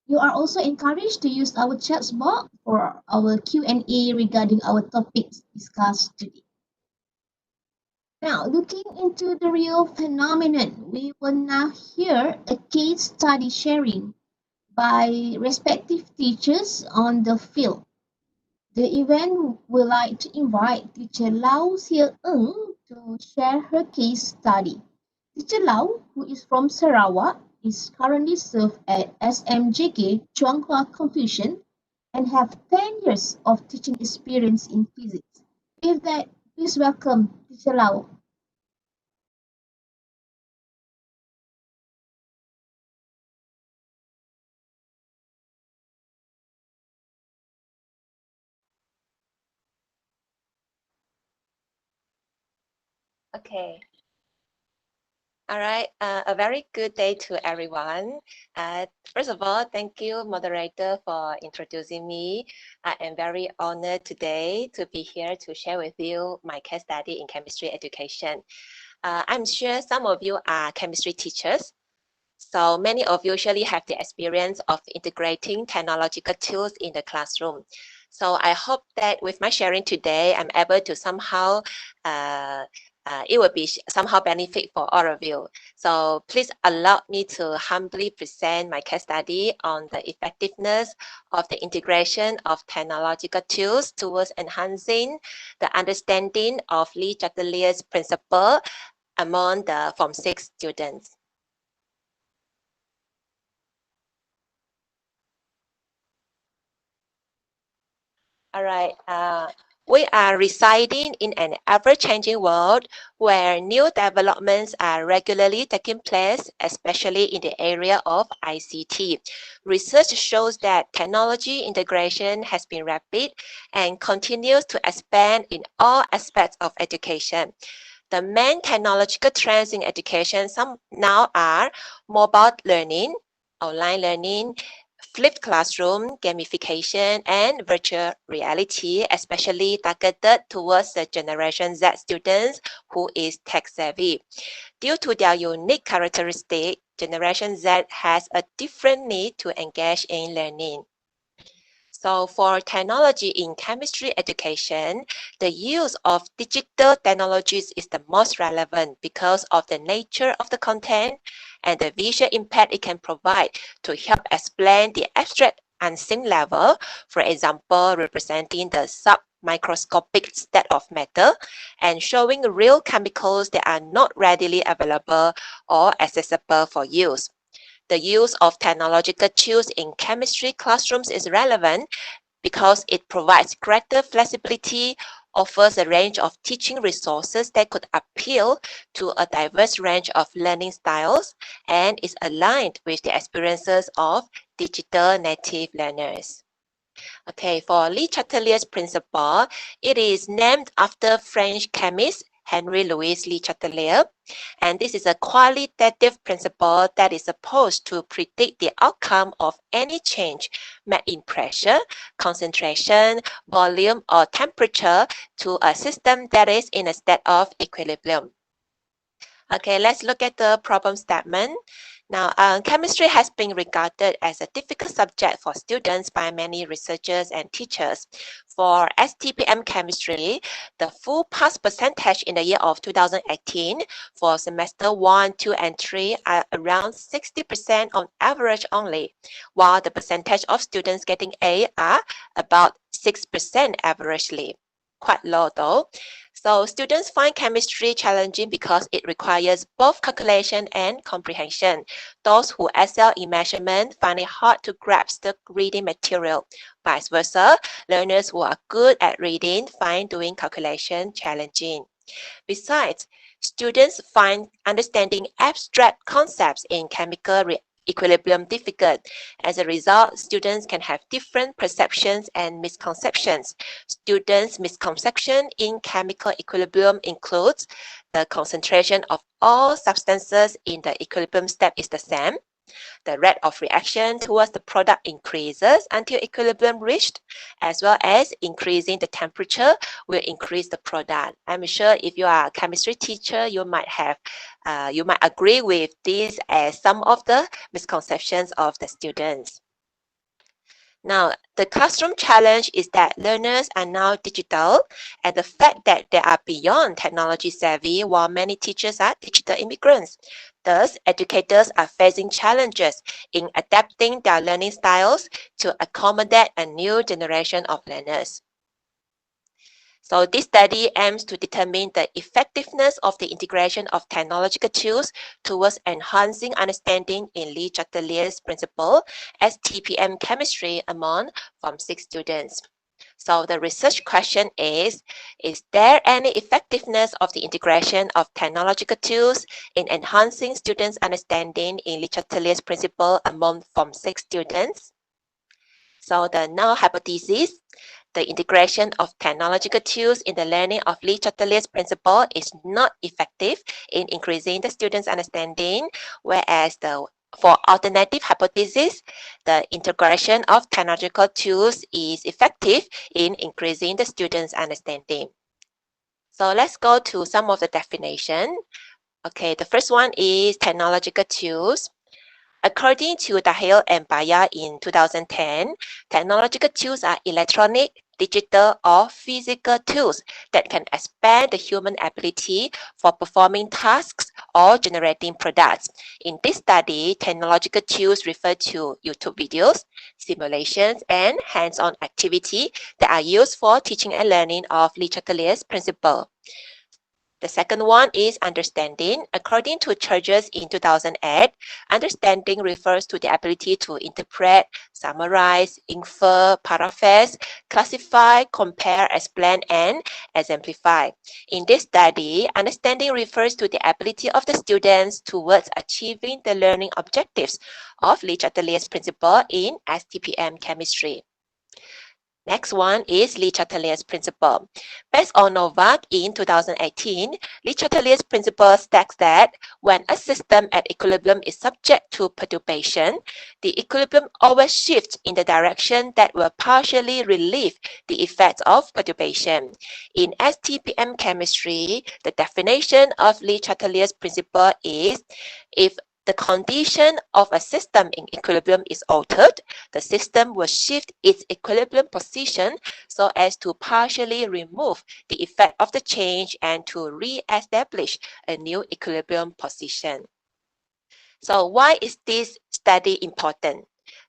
You are also encouraged to use our chat box for our Q&A regarding our topics discussed today. Now, looking into the real phenomenon, we will now hear a case study sharing by respective teachers on the field. The event would like to invite Teacher Lau Sia Eng to share her case study. Teacher Lau, who is from Sarawak, is currently served at SMJK Chuanghua Confucian and have 10 years of teaching experience in physics. With that, please welcome Teacher Lau. Okay. All right. A very good day to everyone. First of all, thank you, moderator, for introducing me. I am very honored today to be here to share with you my case study in chemistry education. I'm sure some of you are chemistry teachers. So many of you surely have the experience of integrating technological tools in the classroom. So I hope that with my sharing today, I'm able to somehow it will be somehow benefit for all of you. So please allow me to humbly present my case study on the effectiveness of the integration of technological tools towards enhancing the understanding of Lee Chatelier's principle among the Form 6 students. All right. We are residing in an ever-changing world where new developments are regularly taking place, especially in the area of ICT. Research shows that technology integration has been rapid and continues to expand in all aspects of education. The main technological trends in education some now are mobile learning, online learning, flipped classroom, gamification, and virtual reality, especially targeted towards the Generation Z students who is tech-savvy. Due to their unique characteristic, Generation Z has a different need to engage in learning. So for technology in chemistry education, the use of digital technologies is the most relevant because of the nature of the content and the visual impact it can provide to help explain the abstract unseen level, for example, representing the submicroscopic state of matter and showing real chemicals that are not readily available or accessible for use. The use of technological tools in chemistry classrooms is relevant because it provides greater flexibility, offers a range of teaching resources that could appeal to a diverse range of learning styles, and is aligned with the experiences of digital native learners. Okay, for Lee Chatelier's principle, it is named after French chemist Henry Louis Lee Chatelier, and this is a qualitative principle that is supposed to predict the outcome of any change made in pressure, concentration, volume, or temperature to a system that is in a state of equilibrium. Okay, let's look at the problem statement. Now, chemistry has been regarded as a difficult subject for students by many researchers and teachers. For STPM chemistry, the full pass percentage in the year of 2018 for semester 1, 2, and 3 are around 60% on average only, while the percentage of students getting A are about 6% averagely. Quite low though. So students find chemistry challenging because it requires both calculation and comprehension. Those who excel in measurement find it hard to grasp the reading material. Vice versa, learners who are good at reading find doing calculation challenging. Besides, students find understanding abstract concepts in chemical equilibrium difficult. As a result, students can have different perceptions and misconceptions. Students' misconception in chemical equilibrium includes the concentration of all substances in the equilibrium step is the same. The rate of reaction towards the product increases until equilibrium reached, as well as increasing the temperature will increase the product. I'm sure if you are a chemistry teacher, you might agree with this as some of the misconceptions of the students. Now, the classroom challenge is that learners are now digital, and the fact that they are beyond technology savvy while many teachers are digital immigrants. Thus, educators are facing challenges in adapting their learning styles to accommodate a new generation of learners. So this study aims to determine the effectiveness of the integration of technological tools towards enhancing understanding in Lee Chatelier's principle as TPM chemistry among Form 6 students. So the research question is there any effectiveness of the integration of technological tools in enhancing students' understanding in Lee Chatelier's principle among Form 6 students? So the null hypothesis, the integration of technological tools in the learning of Lee Chatelier's principle is not effective in increasing the students' understanding, whereas for alternative hypothesis, the integration of technological tools is effective in increasing the students' understanding. So let's go to some of the definition. Okay, the first one is technological tools. According to Dahil and Baya in 2010, technological tools are electronic, digital, or physical tools that can expand the human ability for performing tasks or generating products. In this study, technological tools refer to YouTube videos, simulations, and hands-on activity that are used for teaching and learning of Lee Chatelier's principle. The second one is understanding. According to Churches in 2008, understanding refers to the ability to interpret, summarize, infer, paraphrase, classify, compare, explain, and exemplify. In this study, understanding refers to the ability of the students towards achieving the learning objectives of Lee Chatelier's principle in STPM chemistry. Next one is Lee Chatelier's principle. Based on Novak in 2018, Lee Chatelier's principle states that when a system at equilibrium is subject to perturbation, the equilibrium always shifts in the direction that will partially relieve the effects of perturbation. In STPM chemistry, the definition of Lee Chatelier's principle is if the condition of a system in equilibrium is altered, the system will shift its equilibrium position so as to partially remove the effect of the change and to re-establish a new equilibrium position. So why is this study important?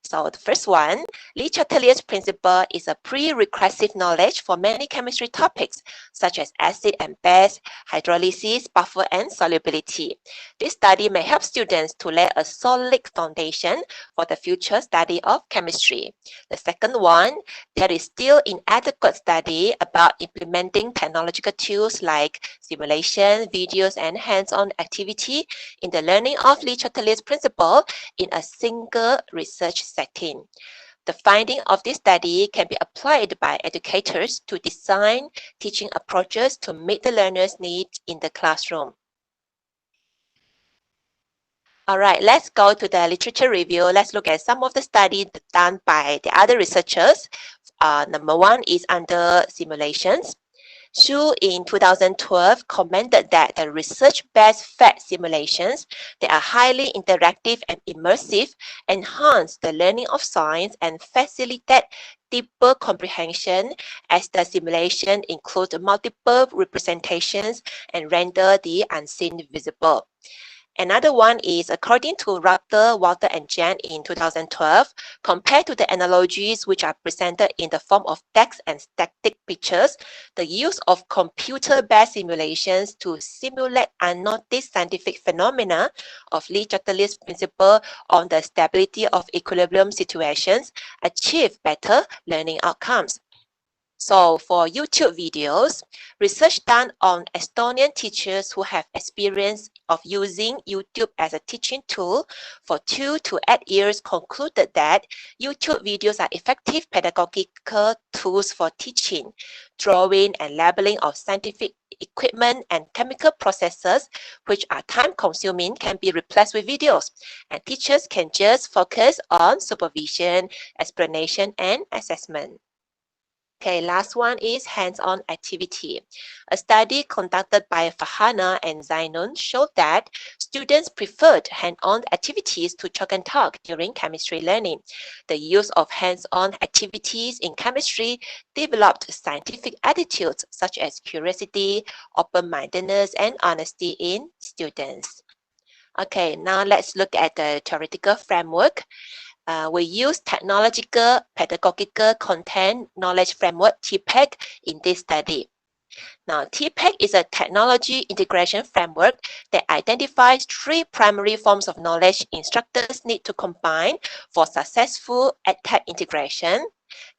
So the first one, Lee Chatelier's principle is a prerequisite knowledge for many chemistry topics, such as acid and base, hydrolysis, buffer, and solubility. This study may help students to lay a solid foundation for the future study of chemistry. The second one, there is still inadequate study about implementing technological tools like simulation, videos, and hands-on activity in the learning of Lee Chatelier's principle in a single research setting. The finding of this study can be applied by educators to design teaching approaches to meet the learners' needs in the classroom. All right, let's go to the literature review. Let's look at some of the studies done by the other researchers. Number one is under simulations. Xu in 2012 commented that the research-based fact simulations that are highly interactive and immersive enhance the learning of science and facilitate deeper comprehension as the simulation includes multiple representations and render the unseen visible. Another one is, according to Raptor, Walter, and Jan in 2012, compared to the analogies which are presented in the form of text and static pictures, the use of computer-based simulations to simulate unnoticed scientific phenomena of Lee Chatelier's principle on the stability of equilibrium situations achieve better learning outcomes. So for YouTube videos, research done on Estonian teachers who have experience of using YouTube as a teaching tool for 2 to 8 years concluded that YouTube videos are effective pedagogical tools for teaching, drawing and labeling of scientific equipment and chemical processes which are time-consuming can be replaced with videos, and teachers can just focus on supervision, explanation, and assessment. Okay, last one is hands-on activity. A study conducted by Fahana and Zainon showed that students preferred hands-on activities to chalk and talk during chemistry learning. The use of hands-on activities in chemistry developed scientific attitudes such as curiosity, open-mindedness, and honesty in students. Okay, now let's look at the theoretical framework. We use technological, pedagogical content knowledge framework TPEC in this study. Now, TPEC is a technology integration framework that identifies 3 primary forms of knowledge instructors need to combine for successful EdTech integration: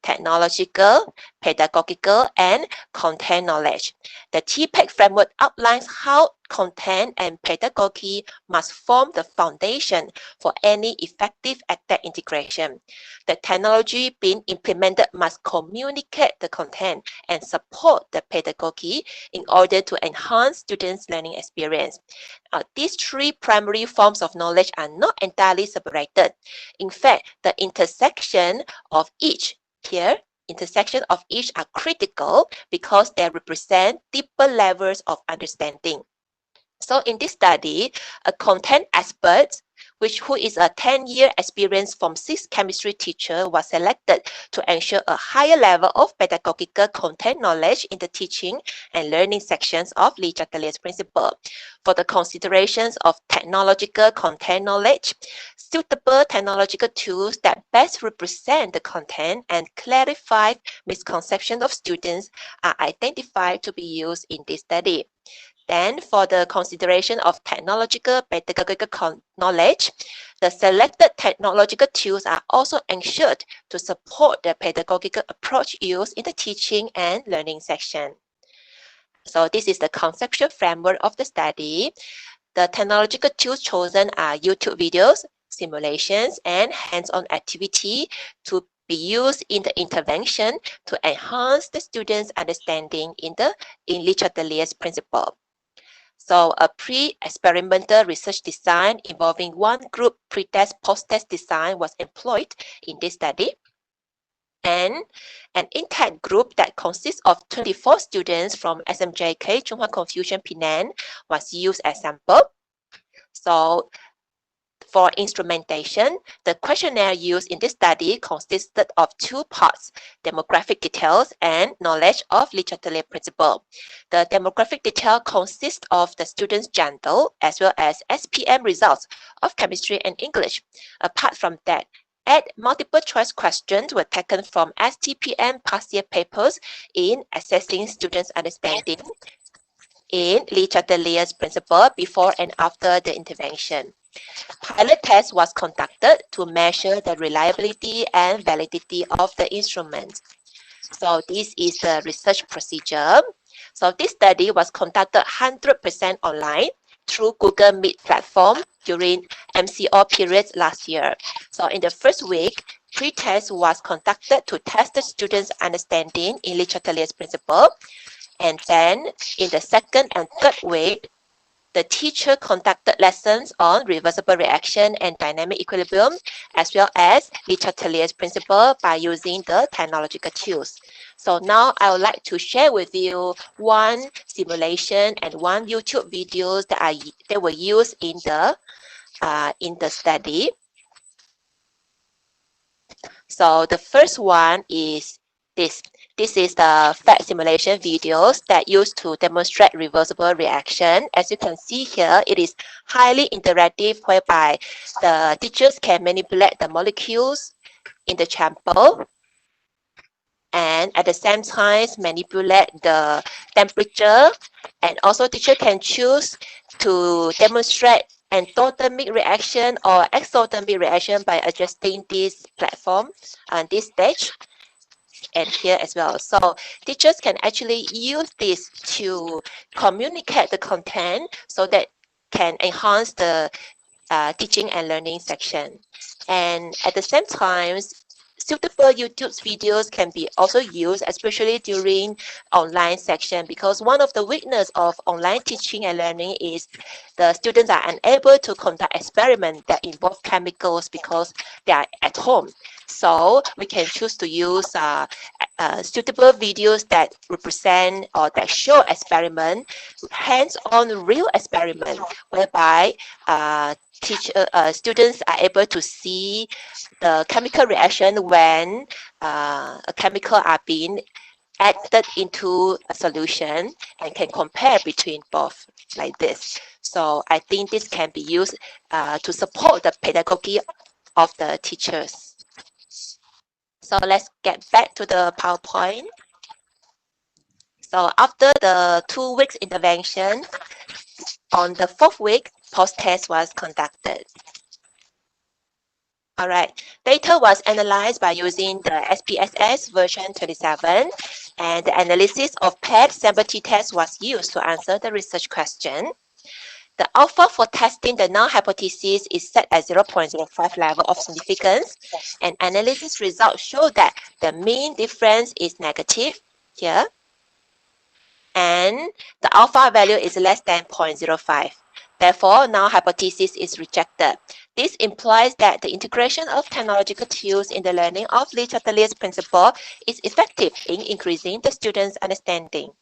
technological, pedagogical, and content knowledge. The TPEC framework outlines how content and pedagogy must form the foundation for any effective EdTech integration. The technology being implemented must communicate the content and support the pedagogy in order to enhance students' learning experience. These 3 primary forms of knowledge are not entirely separated. In fact, the intersection of each are critical because they represent deeper levels of understanding. So in this study, a content expert, who is a 10-year experience from 6 chemistry teacher, was selected to ensure a higher level of pedagogical content knowledge in the teaching and learning sections of Lee Chatelier's principle. For the considerations of technological content knowledge, suitable technological tools that best represent the content and clarify misconceptions of students are identified to be used in this study. Then, for the consideration of technological pedagogical knowledge, the selected technological tools are also ensured to support the pedagogical approach used in the teaching and learning section. So this is the conceptual framework of the study. The technological tools chosen are YouTube videos, simulations, and hands-on activity to be used in the intervention to enhance the students' understanding in Lee Chatelier's principle. So a pre-experimental research design involving 1 group pre-test, post-test design was employed in this study. And an intact group that consists of 24 students from SMJK, Chunghwa Confucian, Penang, was used as sample. So for instrumentation, the questionnaire used in this study consisted of 2 parts: demographic details and knowledge of Lee Chatelier principle. The demographic detail consists of the student's gender as well as SPM results of chemistry and English. Apart from that, 8 multiple choice questions were taken from STPM past year papers in assessing students' understanding in Lee Chatelier's principle before and after the intervention. Pilot test was conducted to measure the reliability and validity of the instrument. So this is the research procedure. So this study was conducted 100% online through Google Meet platform during MCO periods last year. So in the first week, pre-test was conducted to test the students' understanding in Lee Chatelier's principle. And then in the second and third week, the teacher conducted lessons on reversible reaction and dynamic equilibrium, as well as Lee Chatelier's principle by using the technological tools. So now I would like to share with you 1 simulation and 1 YouTube videos that were used in the study. So the first one is this. This is the fact simulation videos that used to demonstrate reversible reaction. As you can see here, it is highly interactive, whereby the teachers can manipulate the molecules in the sample and at the same time manipulate the temperature, and also teacher can choose to demonstrate endothermic reaction or exothermic reaction by adjusting this platform and this stage. and here as well. So teachers can actually use this to communicate the content so that can enhance the teaching and learning section. And at the same time, suitable YouTube videos can be also used, especially during online section, because one of the weakness of online teaching and learning is the students are unable to conduct experiments that involve chemicals because they are at home. So we can choose to use suitable videos that represent or that show experiment, hands-on real experiment, whereby students are able to see the chemical reaction when a chemical are being added into a solution and can compare between both like this. So I think this can be used to support the pedagogy of the teachers. So let's get back to the PowerPoint. So after the 2 weeks intervention, on the 4th week, post-test was conducted. All right, data was analyzed by using the SPSS version 27, and the analysis of paired sample t-test was used to answer the research question. The alpha for testing the null hypothesis is set at 0.05 level of significance, and analysis results show that the mean difference is negative here, and the alpha value is less than 0.05. Therefore, null hypothesis is rejected. This implies that the integration of technological tools in the learning of Lee Chatelier's principle is effective in increasing the students' understanding.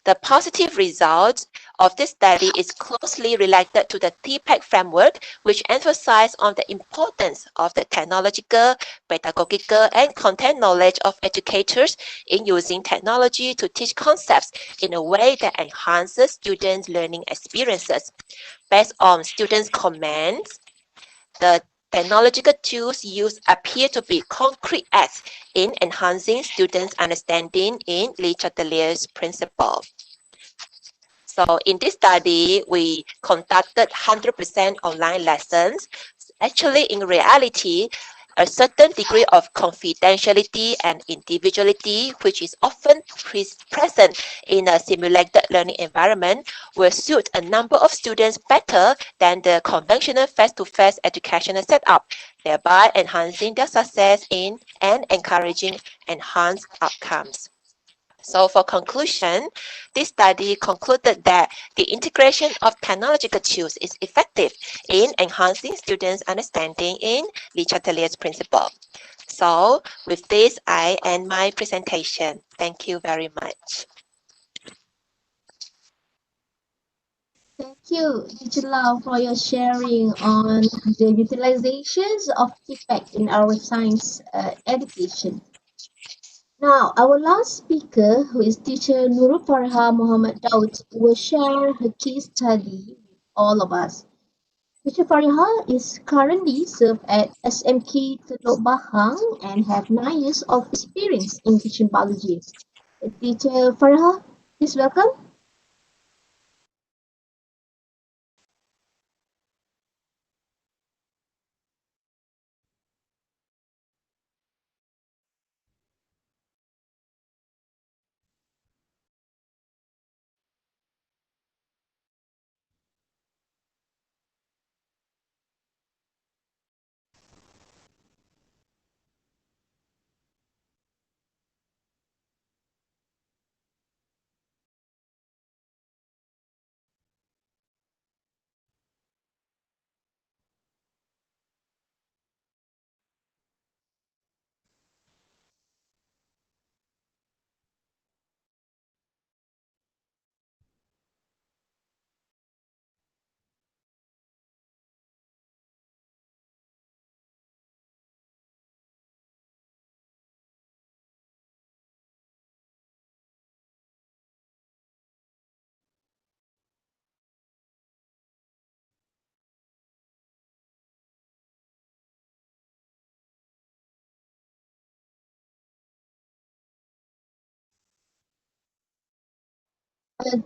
The positive result of this study is closely related to the TPAC framework, which emphasizes on the importance of the technological, pedagogical, and content knowledge of educators in using technology to teach concepts in a way that enhances students' learning experiences. Based on students' comments, the technological tools used appear to be concrete acts in enhancing students' understanding in Lee Chatelier's principle. So in this study, we conducted 100% online lessons. Actually, in reality, a certain degree of confidentiality and individuality, which is often present in a simulated learning environment, will suit a number of students better than the conventional face-to-face educational setup, thereby enhancing their success in and encouraging enhanced outcomes. So for conclusion, this study concluded that the integration of technological tools is effective in enhancing students' understanding in Lee Chatelier's principle. So with this, I end my presentation. Thank you very much. Thank you, Teacher Lau, for your sharing on the utilizations of TPAC in our science education. Now, our last speaker, who is teacher Nurul Farha Muhammad Daud, will share her case study with all of us. Teacher Farha is currently served at SMK Teluk Bahang and have 9 years of experience in teaching biology. Teacher Farha, please welcome.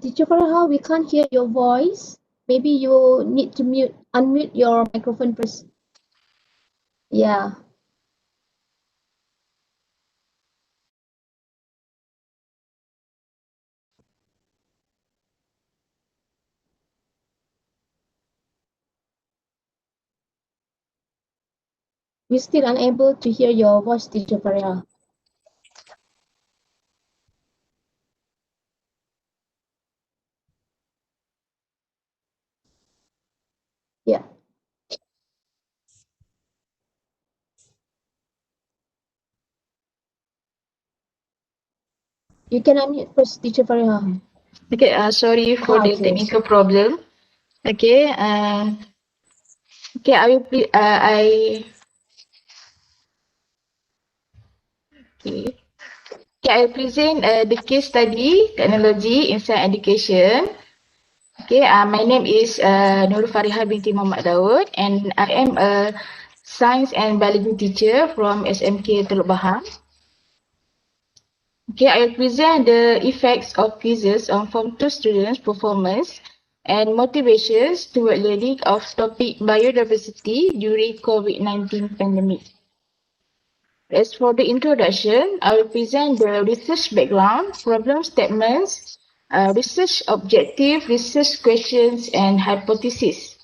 Teacher Farha, we can't hear your voice. Maybe you need to unmute your microphone first. Yeah. We're still unable to hear your voice, Teacher Faria. Yeah. You can unmute first, Teacher Faria. Okay, sorry for the Okay. technical problem. Okay, okay, I will okay. Okay, I will present the case study technology in science education. Okay, my name is Nur Fariha binti Muhammad Daud, and I am a science and biology teacher from SMK Teluk Bahang. Okay, I will present the effects of quizzes on Form 2 students' performance and motivations toward learning of topic biodiversity during COVID-19 pandemic. As for the introduction, I will present the research background, problem statements, research objective, research questions, and hypothesis.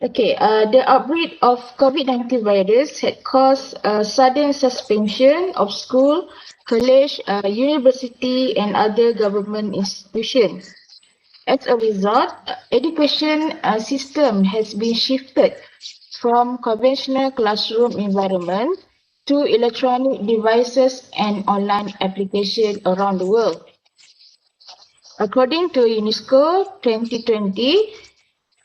Okay, the outbreak of COVID-19 virus had caused a sudden suspension of school, college, university, and other government institutions. As a result, education system has been shifted from conventional classroom environment to electronic devices and online applications around the world. According to UNESCO 2020,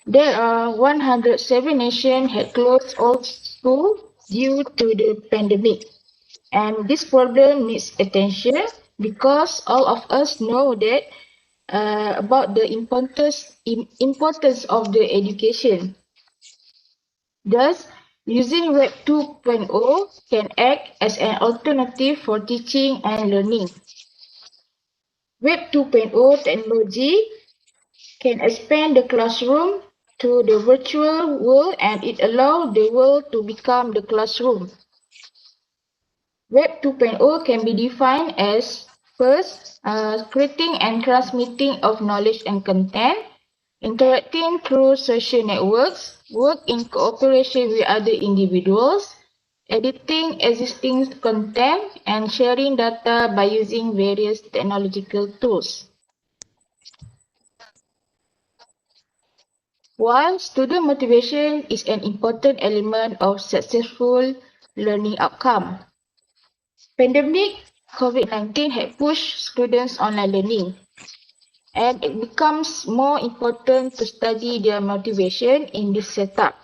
there are 107 nations had closed all schools due to the pandemic. And this problem needs attention because all of us know that about the importance of the education. Thus, using Web 2.0 can act as an alternative for teaching and learning. Web 2.0 technology can expand the classroom to the virtual world, and it allows the world to become the classroom. Web 2.0 can be defined as first, creating and transmitting of knowledge and content, interacting through social networks, work in cooperation with other individuals, editing existing content, and sharing data by using various technological tools. While student motivation is an important element of successful learning outcome, pandemic COVID-19 had pushed students online learning, and it becomes more important to study their motivation in this setup.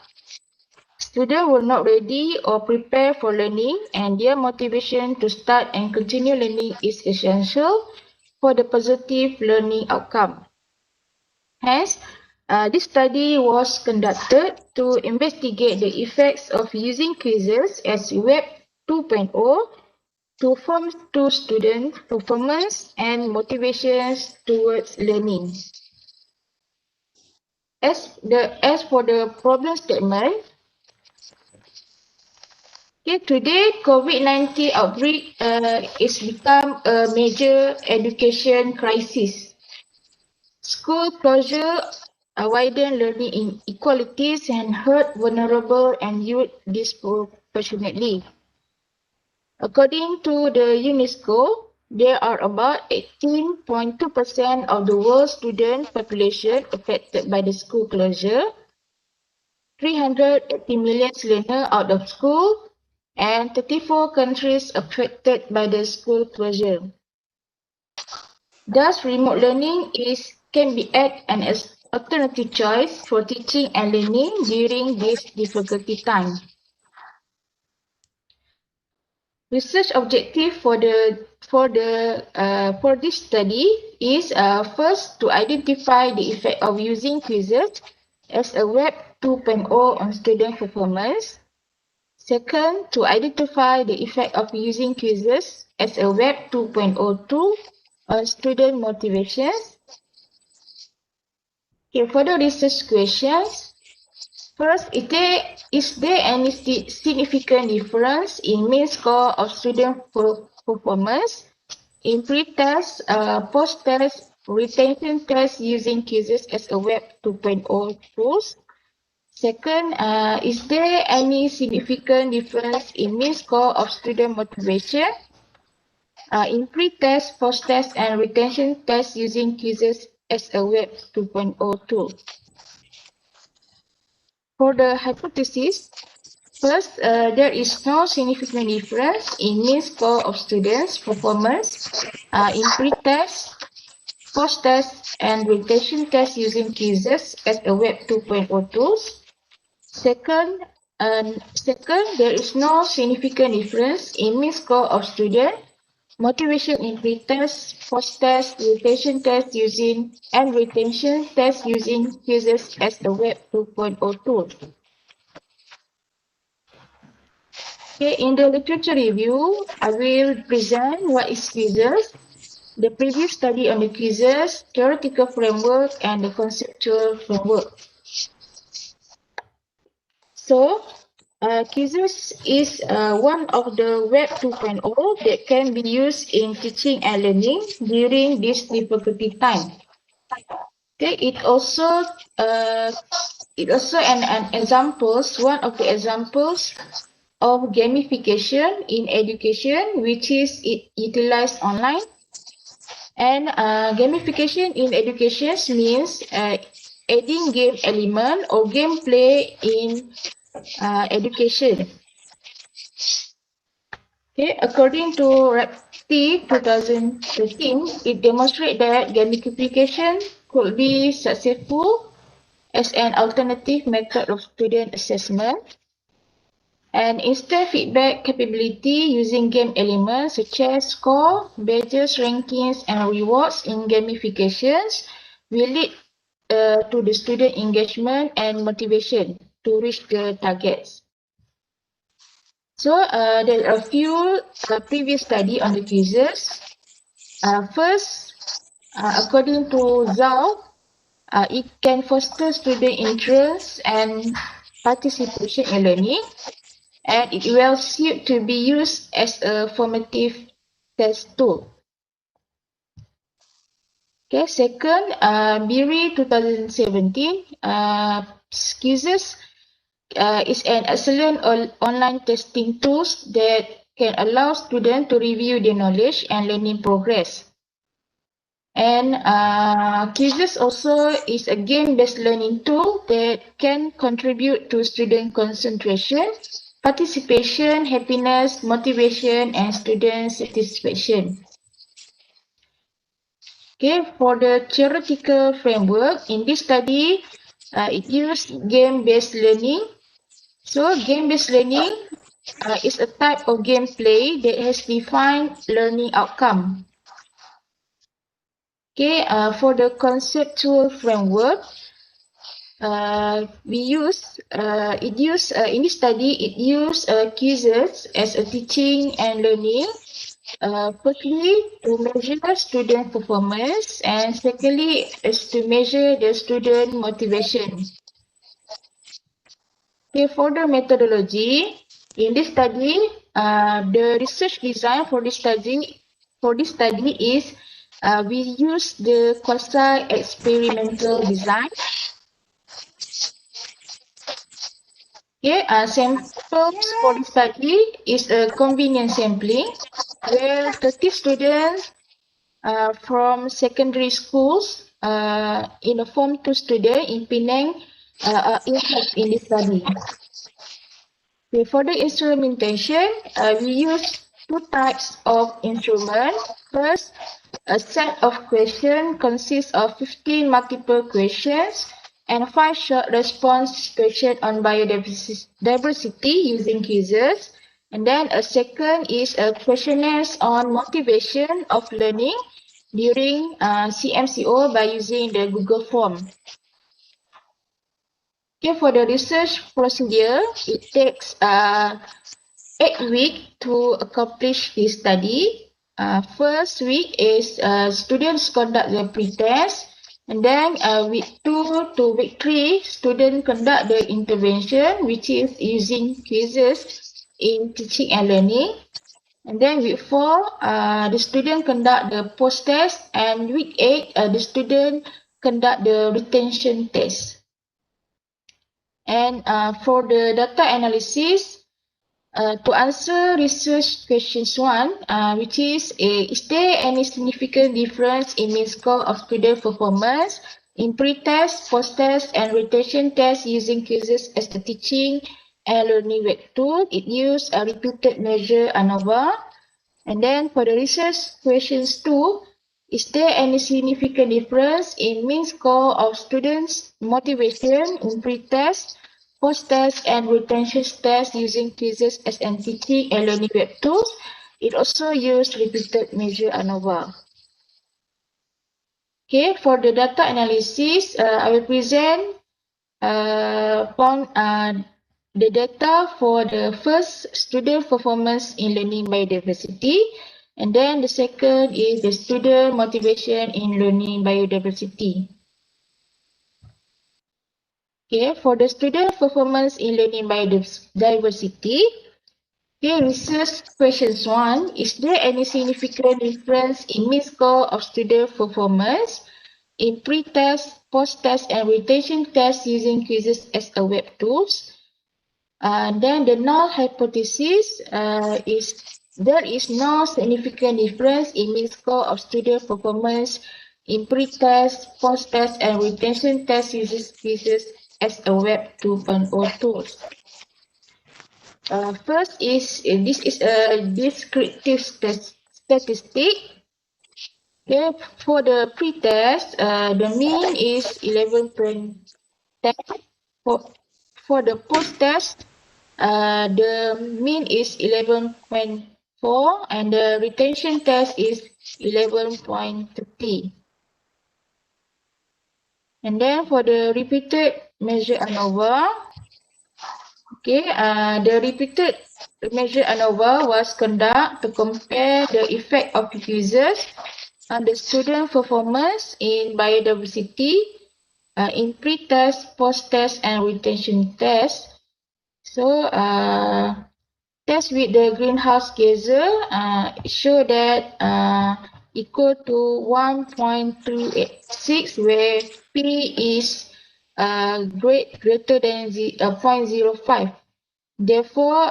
Students were not ready or prepared for learning, and their motivation to start and continue learning is essential for the positive learning outcome. Hence, this study was conducted to investigate the effects of using quizzes as Web 2.0 to form to student performance and motivations towards learning. As for the problem statement, okay, today COVID-19 outbreak is become a major education crisis. School closure widen learning inequalities and hurt vulnerable and youth disproportionately. According to the UNESCO, there are about 18.2% of the world's student population affected by the school closure, 380 million learners out of school, and 34 countries affected by the school closure. Thus, remote learning can be an alternative choice for teaching and learning during this difficulty time. Research objective for this study is first to identify the effect of using quizzes as a Web 2.0 on student performance. Second, to identify the effect of using quizzes as a Web 2.0 tool on student motivations. Okay, for the research questions, first, is there any significant difference in mean score of student performance in pre-test, post-test, retention test using quizzes as a Web 2.0 tools? Second, is there any significant difference in mean score of student motivation in pre-test, post-test, and retention tests using quizzes as a Web 2.0 tool? For the hypothesis, first, there is no significant difference in mean score of students' performance in pre-test, post-test, and retention tests using quizzes as a Web 2.0 tools. Second, there is no significant difference in mean score of student motivation in pre-test, post-test, retention test using and retention test using quizzes as a Web 2.0 tool. Okay, in the literature review, I will present what is quizzes, the previous study on the quizzes, theoretical framework, and the conceptual framework. So, quizzes is one of the Web 2.0 that can be used in teaching and learning during this difficulty time. Okay, it also an examples, one of the examples of gamification in education, which is utilized online. And gamification in education means adding game element or gameplay in education. Okay, according to REPT 2013, it demonstrates that gamification could be successful as an alternative method of student assessment. And instant feedback capability using game elements such as score, badges, rankings, and rewards in gamifications will lead to the student engagement and motivation to reach the targets. So there are a few previous studies on the quizzes. First, according to Zhao, it can foster student interest and participation in learning. And it will suit to be used as a formative test tool. Okay, second, BIRI 2017, quizzes is an excellent online testing tool that can allow students to review their knowledge and learning progress. And quizzes also is a game-based learning tool that can contribute to student concentration, participation, happiness, motivation, and student satisfaction. Okay, for the theoretical framework, in this study, it used game-based learning. So, game-based learning is a type of gameplay that has defined learning outcome. Okay, for the conceptual framework, in this study, it used quizzes as a teaching and learning. Firstly, to measure student performance, and secondly, is to measure the student motivation. Okay, for the methodology, in this study, the research design for this study is we use the quasi-experimental design. Okay, samples for the study is a convenient sampling where 30 students from secondary schools in a Form 2 student in Penang are involved in this study. Okay, for the instrumentation, we use two types of instrument. First, a set of questions consists of 15 multiple questions and 5 short response questions on biodiversity using quizzes. And then a second is a questionnaires on motivation of learning during CMCO by using the Google form. Okay, for the research procedure, it takes 8 weeks to accomplish this study. First week is students conduct the pre-test, and then week 2 to week 3, students conduct the intervention, which is using quizzes in teaching and learning. And then week 4, the student conduct the post-test, and week 8, the student conduct the retention test. And for the data analysis, to answer research questions 1, which is there any significant difference in mean score of student performance in pre-test, post-test, and retention test using quizzes as a teaching and learning web tool? It used a repeated measure Anova. And then for the research questions 2, is there any significant difference in mean score of students' motivation in pre-test, post-test, and retention test using quizzes as an teaching and learning web tools? It also used repeated measure ANOVA. Okay, for the data analysis, I will present the data for the first student performance in learning biodiversity, and then the second is the student motivation in learning biodiversity. Okay, for the student performance in learning biodiversity, okay, research questions 1, is there any significant difference in mean score of student performance in pre-test, post-test, and retention tests using quizzes as a web tools? Then the null hypothesis is there is no significant difference in mean score of student performance in pre-test, post-test, and retention test uses quizzes as a web 2.0 tools. First is this is a descriptive statistic. Okay, for the pre-test, the mean is 11.10. For the post-test, the mean is 11.4 and the retention test is 11.30. And then for the repeated measure ANOVA, okay, the repeated measure ANOVA was conducted to compare the effect of quizzes on the student performance in biodiversity in pre-test, post-test, and retention test. So, test with the greenhouse gases show that equal to 1.386, where P is greater than 0.05. Therefore,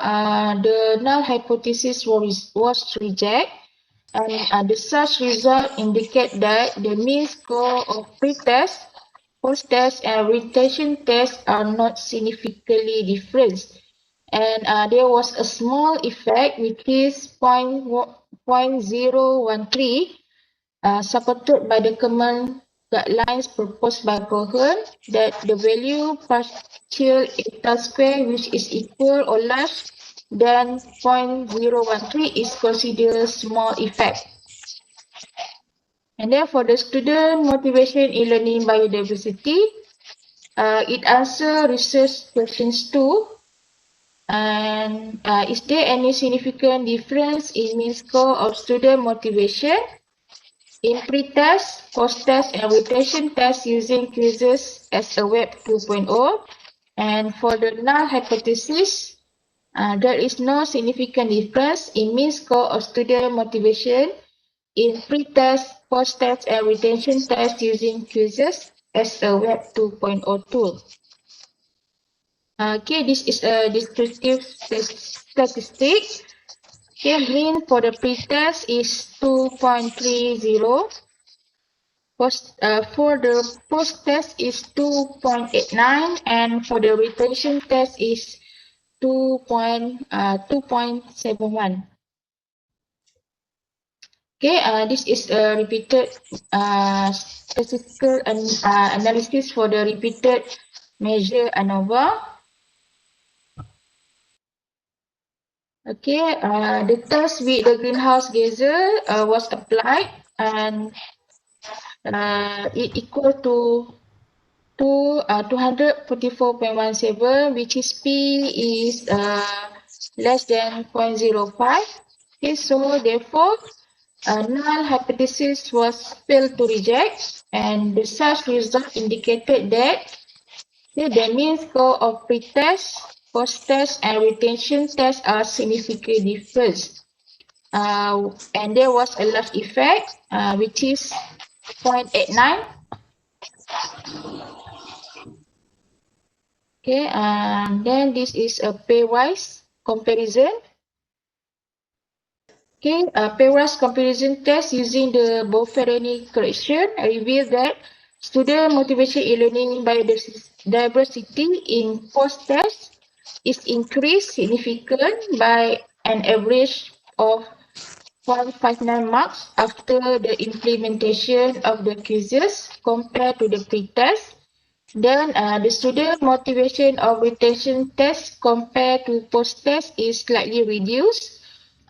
the null hypothesis was rejected, and the such result indicate that the mean score of pre-test, post-test, and retention tests are not significantly different. And there was a small effect, which is 0.013, supported by the common guidelines proposed by Cohen, that the value partial eta square, which is equal or less than 0.013, is considered small effect. And then for the student motivation in learning biodiversity, it answers research questions 2. And is there any significant difference in mean score of student motivation in pre-test, post-test, and retention test using quizzes as a web 2.0? And for the null hypothesis, there is no significant difference in mean score of student motivation in pre-test, post-test, and retention test using quizzes as a web 2.0 tool. Okay, this is a descriptive statistic. Okay, mean for the pre-test is 2.30. For the post-test is 2.89, and for the retention test is 2.71. Okay, this is a repeated statistical analysis for the repeated measure ANOVA. Okay, the test with the greenhouse gases was applied, and it equal to 244.17, which is P is less than 0.05. Okay, so therefore, null hypothesis was failed to reject, and the such result indicated that the mean score of pre-test, post-test, and retention test are significantly different. And there was a large effect, which is 0.89. Okay, then this is a pairwise comparison. Okay, a pairwise comparison test using the Bofferini correction revealed that student motivation in learning biodiversity in post-test is increased significant by an average of 159 marks after the implementation of the quizzes compared to the pre-test. Then the student motivation of retention test compared to post-test is slightly reduced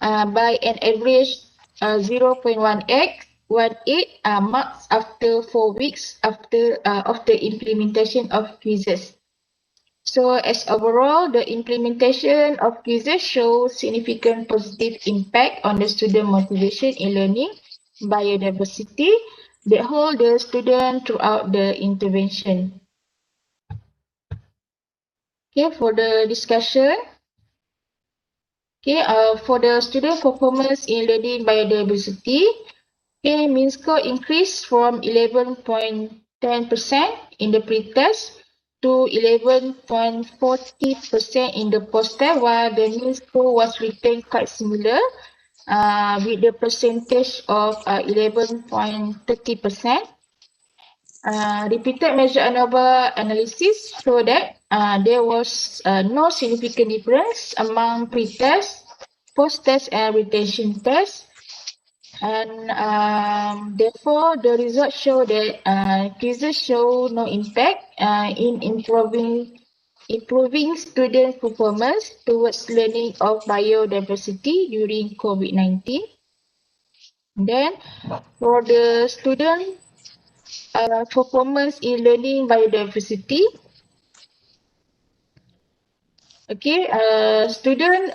by an average 0.18 marks after 4 weeks after of the implementation of quizzes. So as overall, the implementation of quizzes shows significant positive impact on the student motivation in learning biodiversity that hold the student throughout the intervention. Okay, for the discussion. Okay, for the student performance in learning biodiversity, okay, mean score increased from 11.10% in the pre-test to 11.40% in the post-test, while the mean score was retained quite similar with the percentage of 11.30%. Repeated measure Anova analysis show that there was no significant difference among pre-test, post-test, and retention test. And therefore, the results show that quizzes show no impact in improving student performance towards learning of biodiversity during COVID-19. Then, for the student performance in learning biodiversity. Okay, student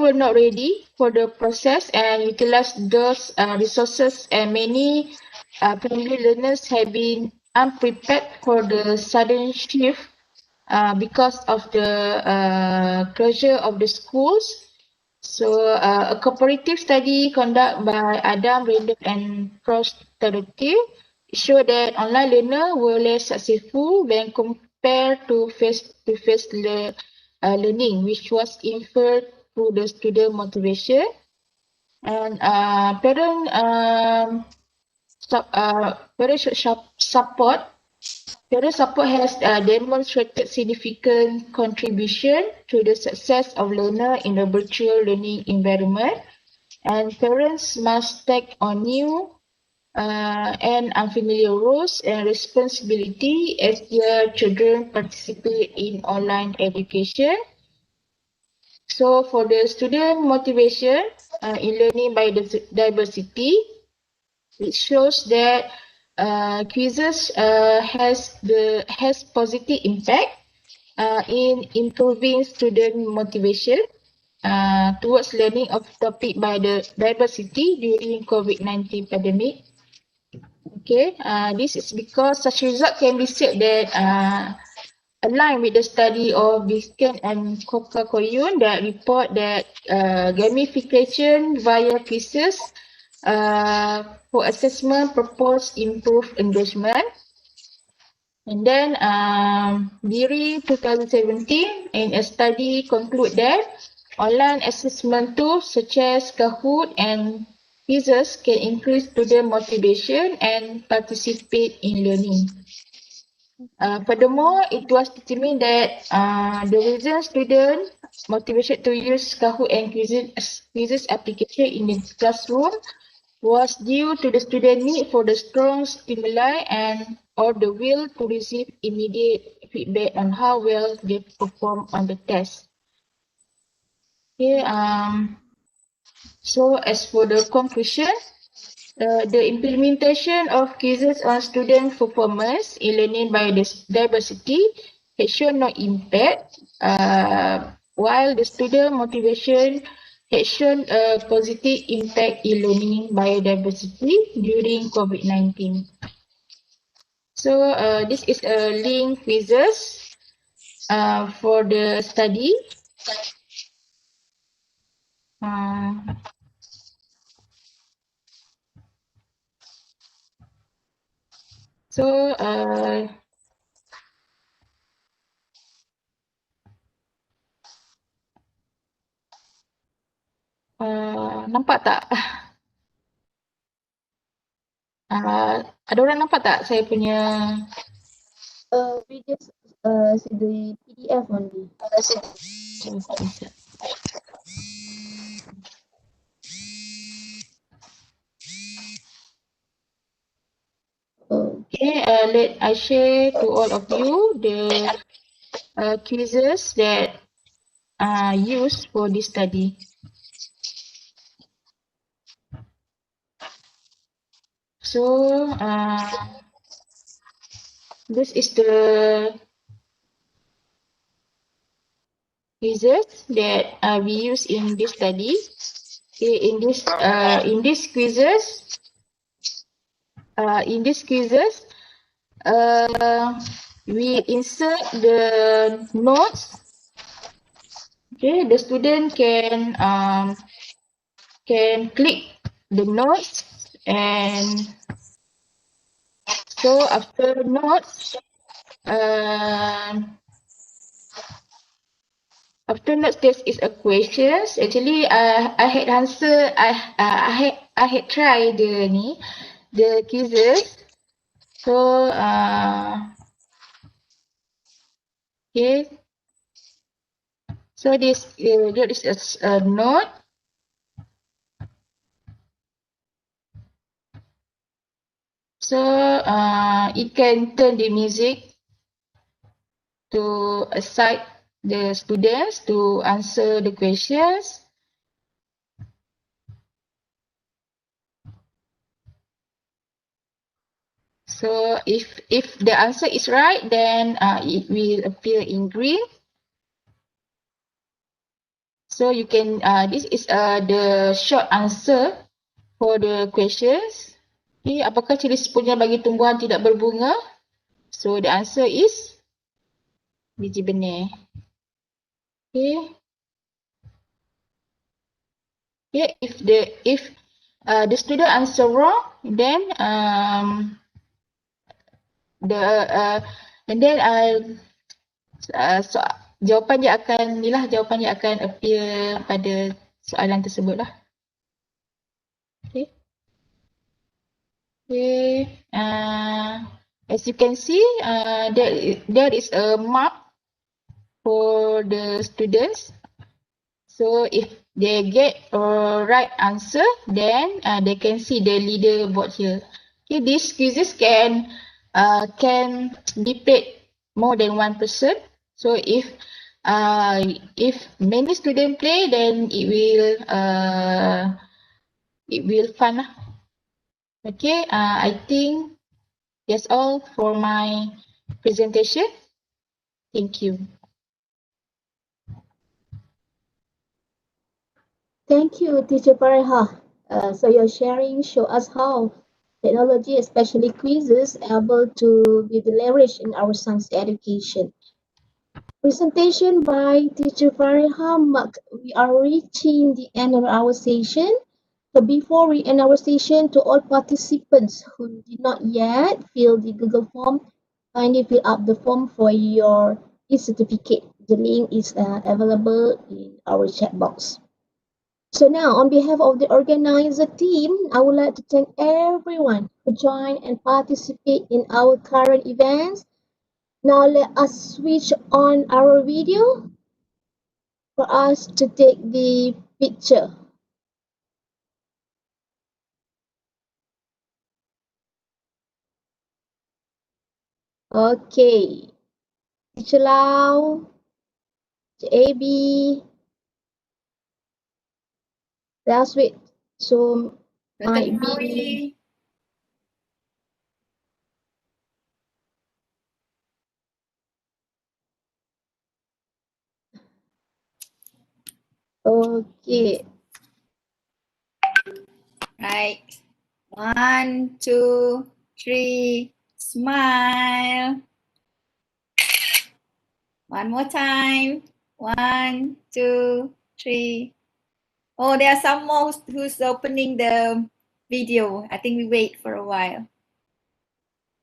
were not ready for the process and utilize those resources, and many primary learners have been unprepared for the sudden shift because of the closure of the schools. So, a cooperative study conducted by Adam, Randall, and Prostative showed that online learners were less successful when compared to face-to-face learning, which was inferred through the student motivation. And parent support has demonstrated significant contribution to the success of learner in a virtual learning environment, and parents must take on new and unfamiliar roles and responsibility as their children participate in online education. So for the student motivation in learning biodiversity, it shows that quizzes has positive impact in improving student motivation towards learning of topic biodiversity during COVID-19 pandemic. Okay, this is because such result can be said that align with the study of Biscan and Koka-Koyun that report that gamification via quizzes for assessment purpose improve engagement. And then during 2017, in a study conclude that online assessment tools such as Kahoot and quizzes can increase student motivation and participate in learning. Furthermore, it was determined that the reason students motivated to use Kahoot and quizzes application in the classroom was due to the student need for the strong stimuli and or the will to receive immediate feedback on how well they perform on the test. Okay, so as for the conclusion, the implementation of quizzes on student performance in learning biodiversity has shown no impact, while the student motivation has shown a positive impact in learning biodiversity during COVID-19. So this is a link quizzes for the study. So Nampak tak? Ada orang nampak tak saya punya? We just see the PDF only. Okay, let I share to all of you the quizzes that are used for this study. So, this is the quizzes that we use in this study. Okay, in these quizzes, we insert the notes. Okay, the student can click the notes, and so after notes, there is a questions. Actually, I had answer. I had tried the quizzes. So okay. So there is a note. So it can turn the music to aside the students to answer the questions. So if the answer is right, then it will appear in green. So you can this is the short answer for the questions. Okay, apakah ciri sempurna bagi tumbuhan tidak berbunga? So the answer is biji benih. Okay. Yeah, if the student answer wrong, then jawapan dia akan appear pada soalan tersebut lah. Okay. Okay. As you can see, there is a mark for the students. So if they get a right answer, then they can see the leaderboard here. Okay, these quizzes can be played more than one person. So if many students play, then it will fun lah. Okay, I think that's all for my presentation. Thank you. Thank you, Teacher Pareha. So your sharing show us how technology, especially quizzes, able to be leveraged in our science education. Presentation by Teacher Pareha. We are reaching the end of our session. So before we end our session, to all participants who did not yet fill the Google form, kindly fill up the form for your e-certificate. The link is available in our chat box. So now, on behalf of the organizer team, I would like to thank everyone who joined and participate in our current events. Now let us switch on our video for us to take the picture. Okay. Teacher Lau, Teacher AB, let's wait. So might be. Okay. Right. 1, 2, 3, smile. One more time. 1, 2, 3. Oh, there are some more who's opening the video. I think we wait for a while.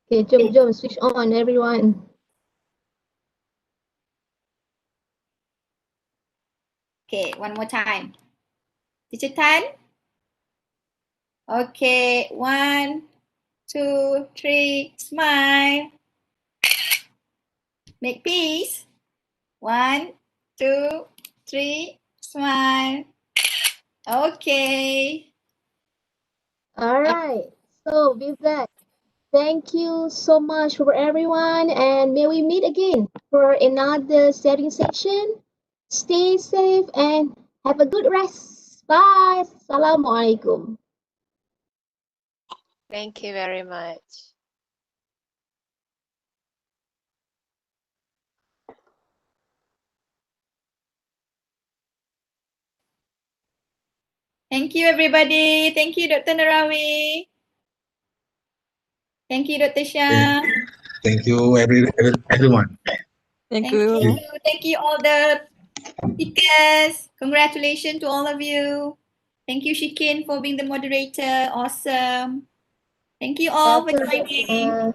Okay, jom, switch on everyone. Okay, one more time. Teacher Tan, Okay, 1, 2, 3, smile. Make peace. 1, 2, 3, smile. Okay. All right. So with that, thank you so much for everyone, and may we meet again for another setting section. Stay safe and have a good rest. Bye. Assalamualaikum. Thank you very much. Thank you, everybody. Thank you, Dr. Narawi. Thank you, Dr. Shah. Thank you, everyone. Thank Thank you. you. Thank you, all the speakers. Congratulations to all of you. Thank you, Shikin, for being the moderator. Awesome. Thank you all for Welcome, joining. Doctor.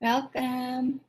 Welcome.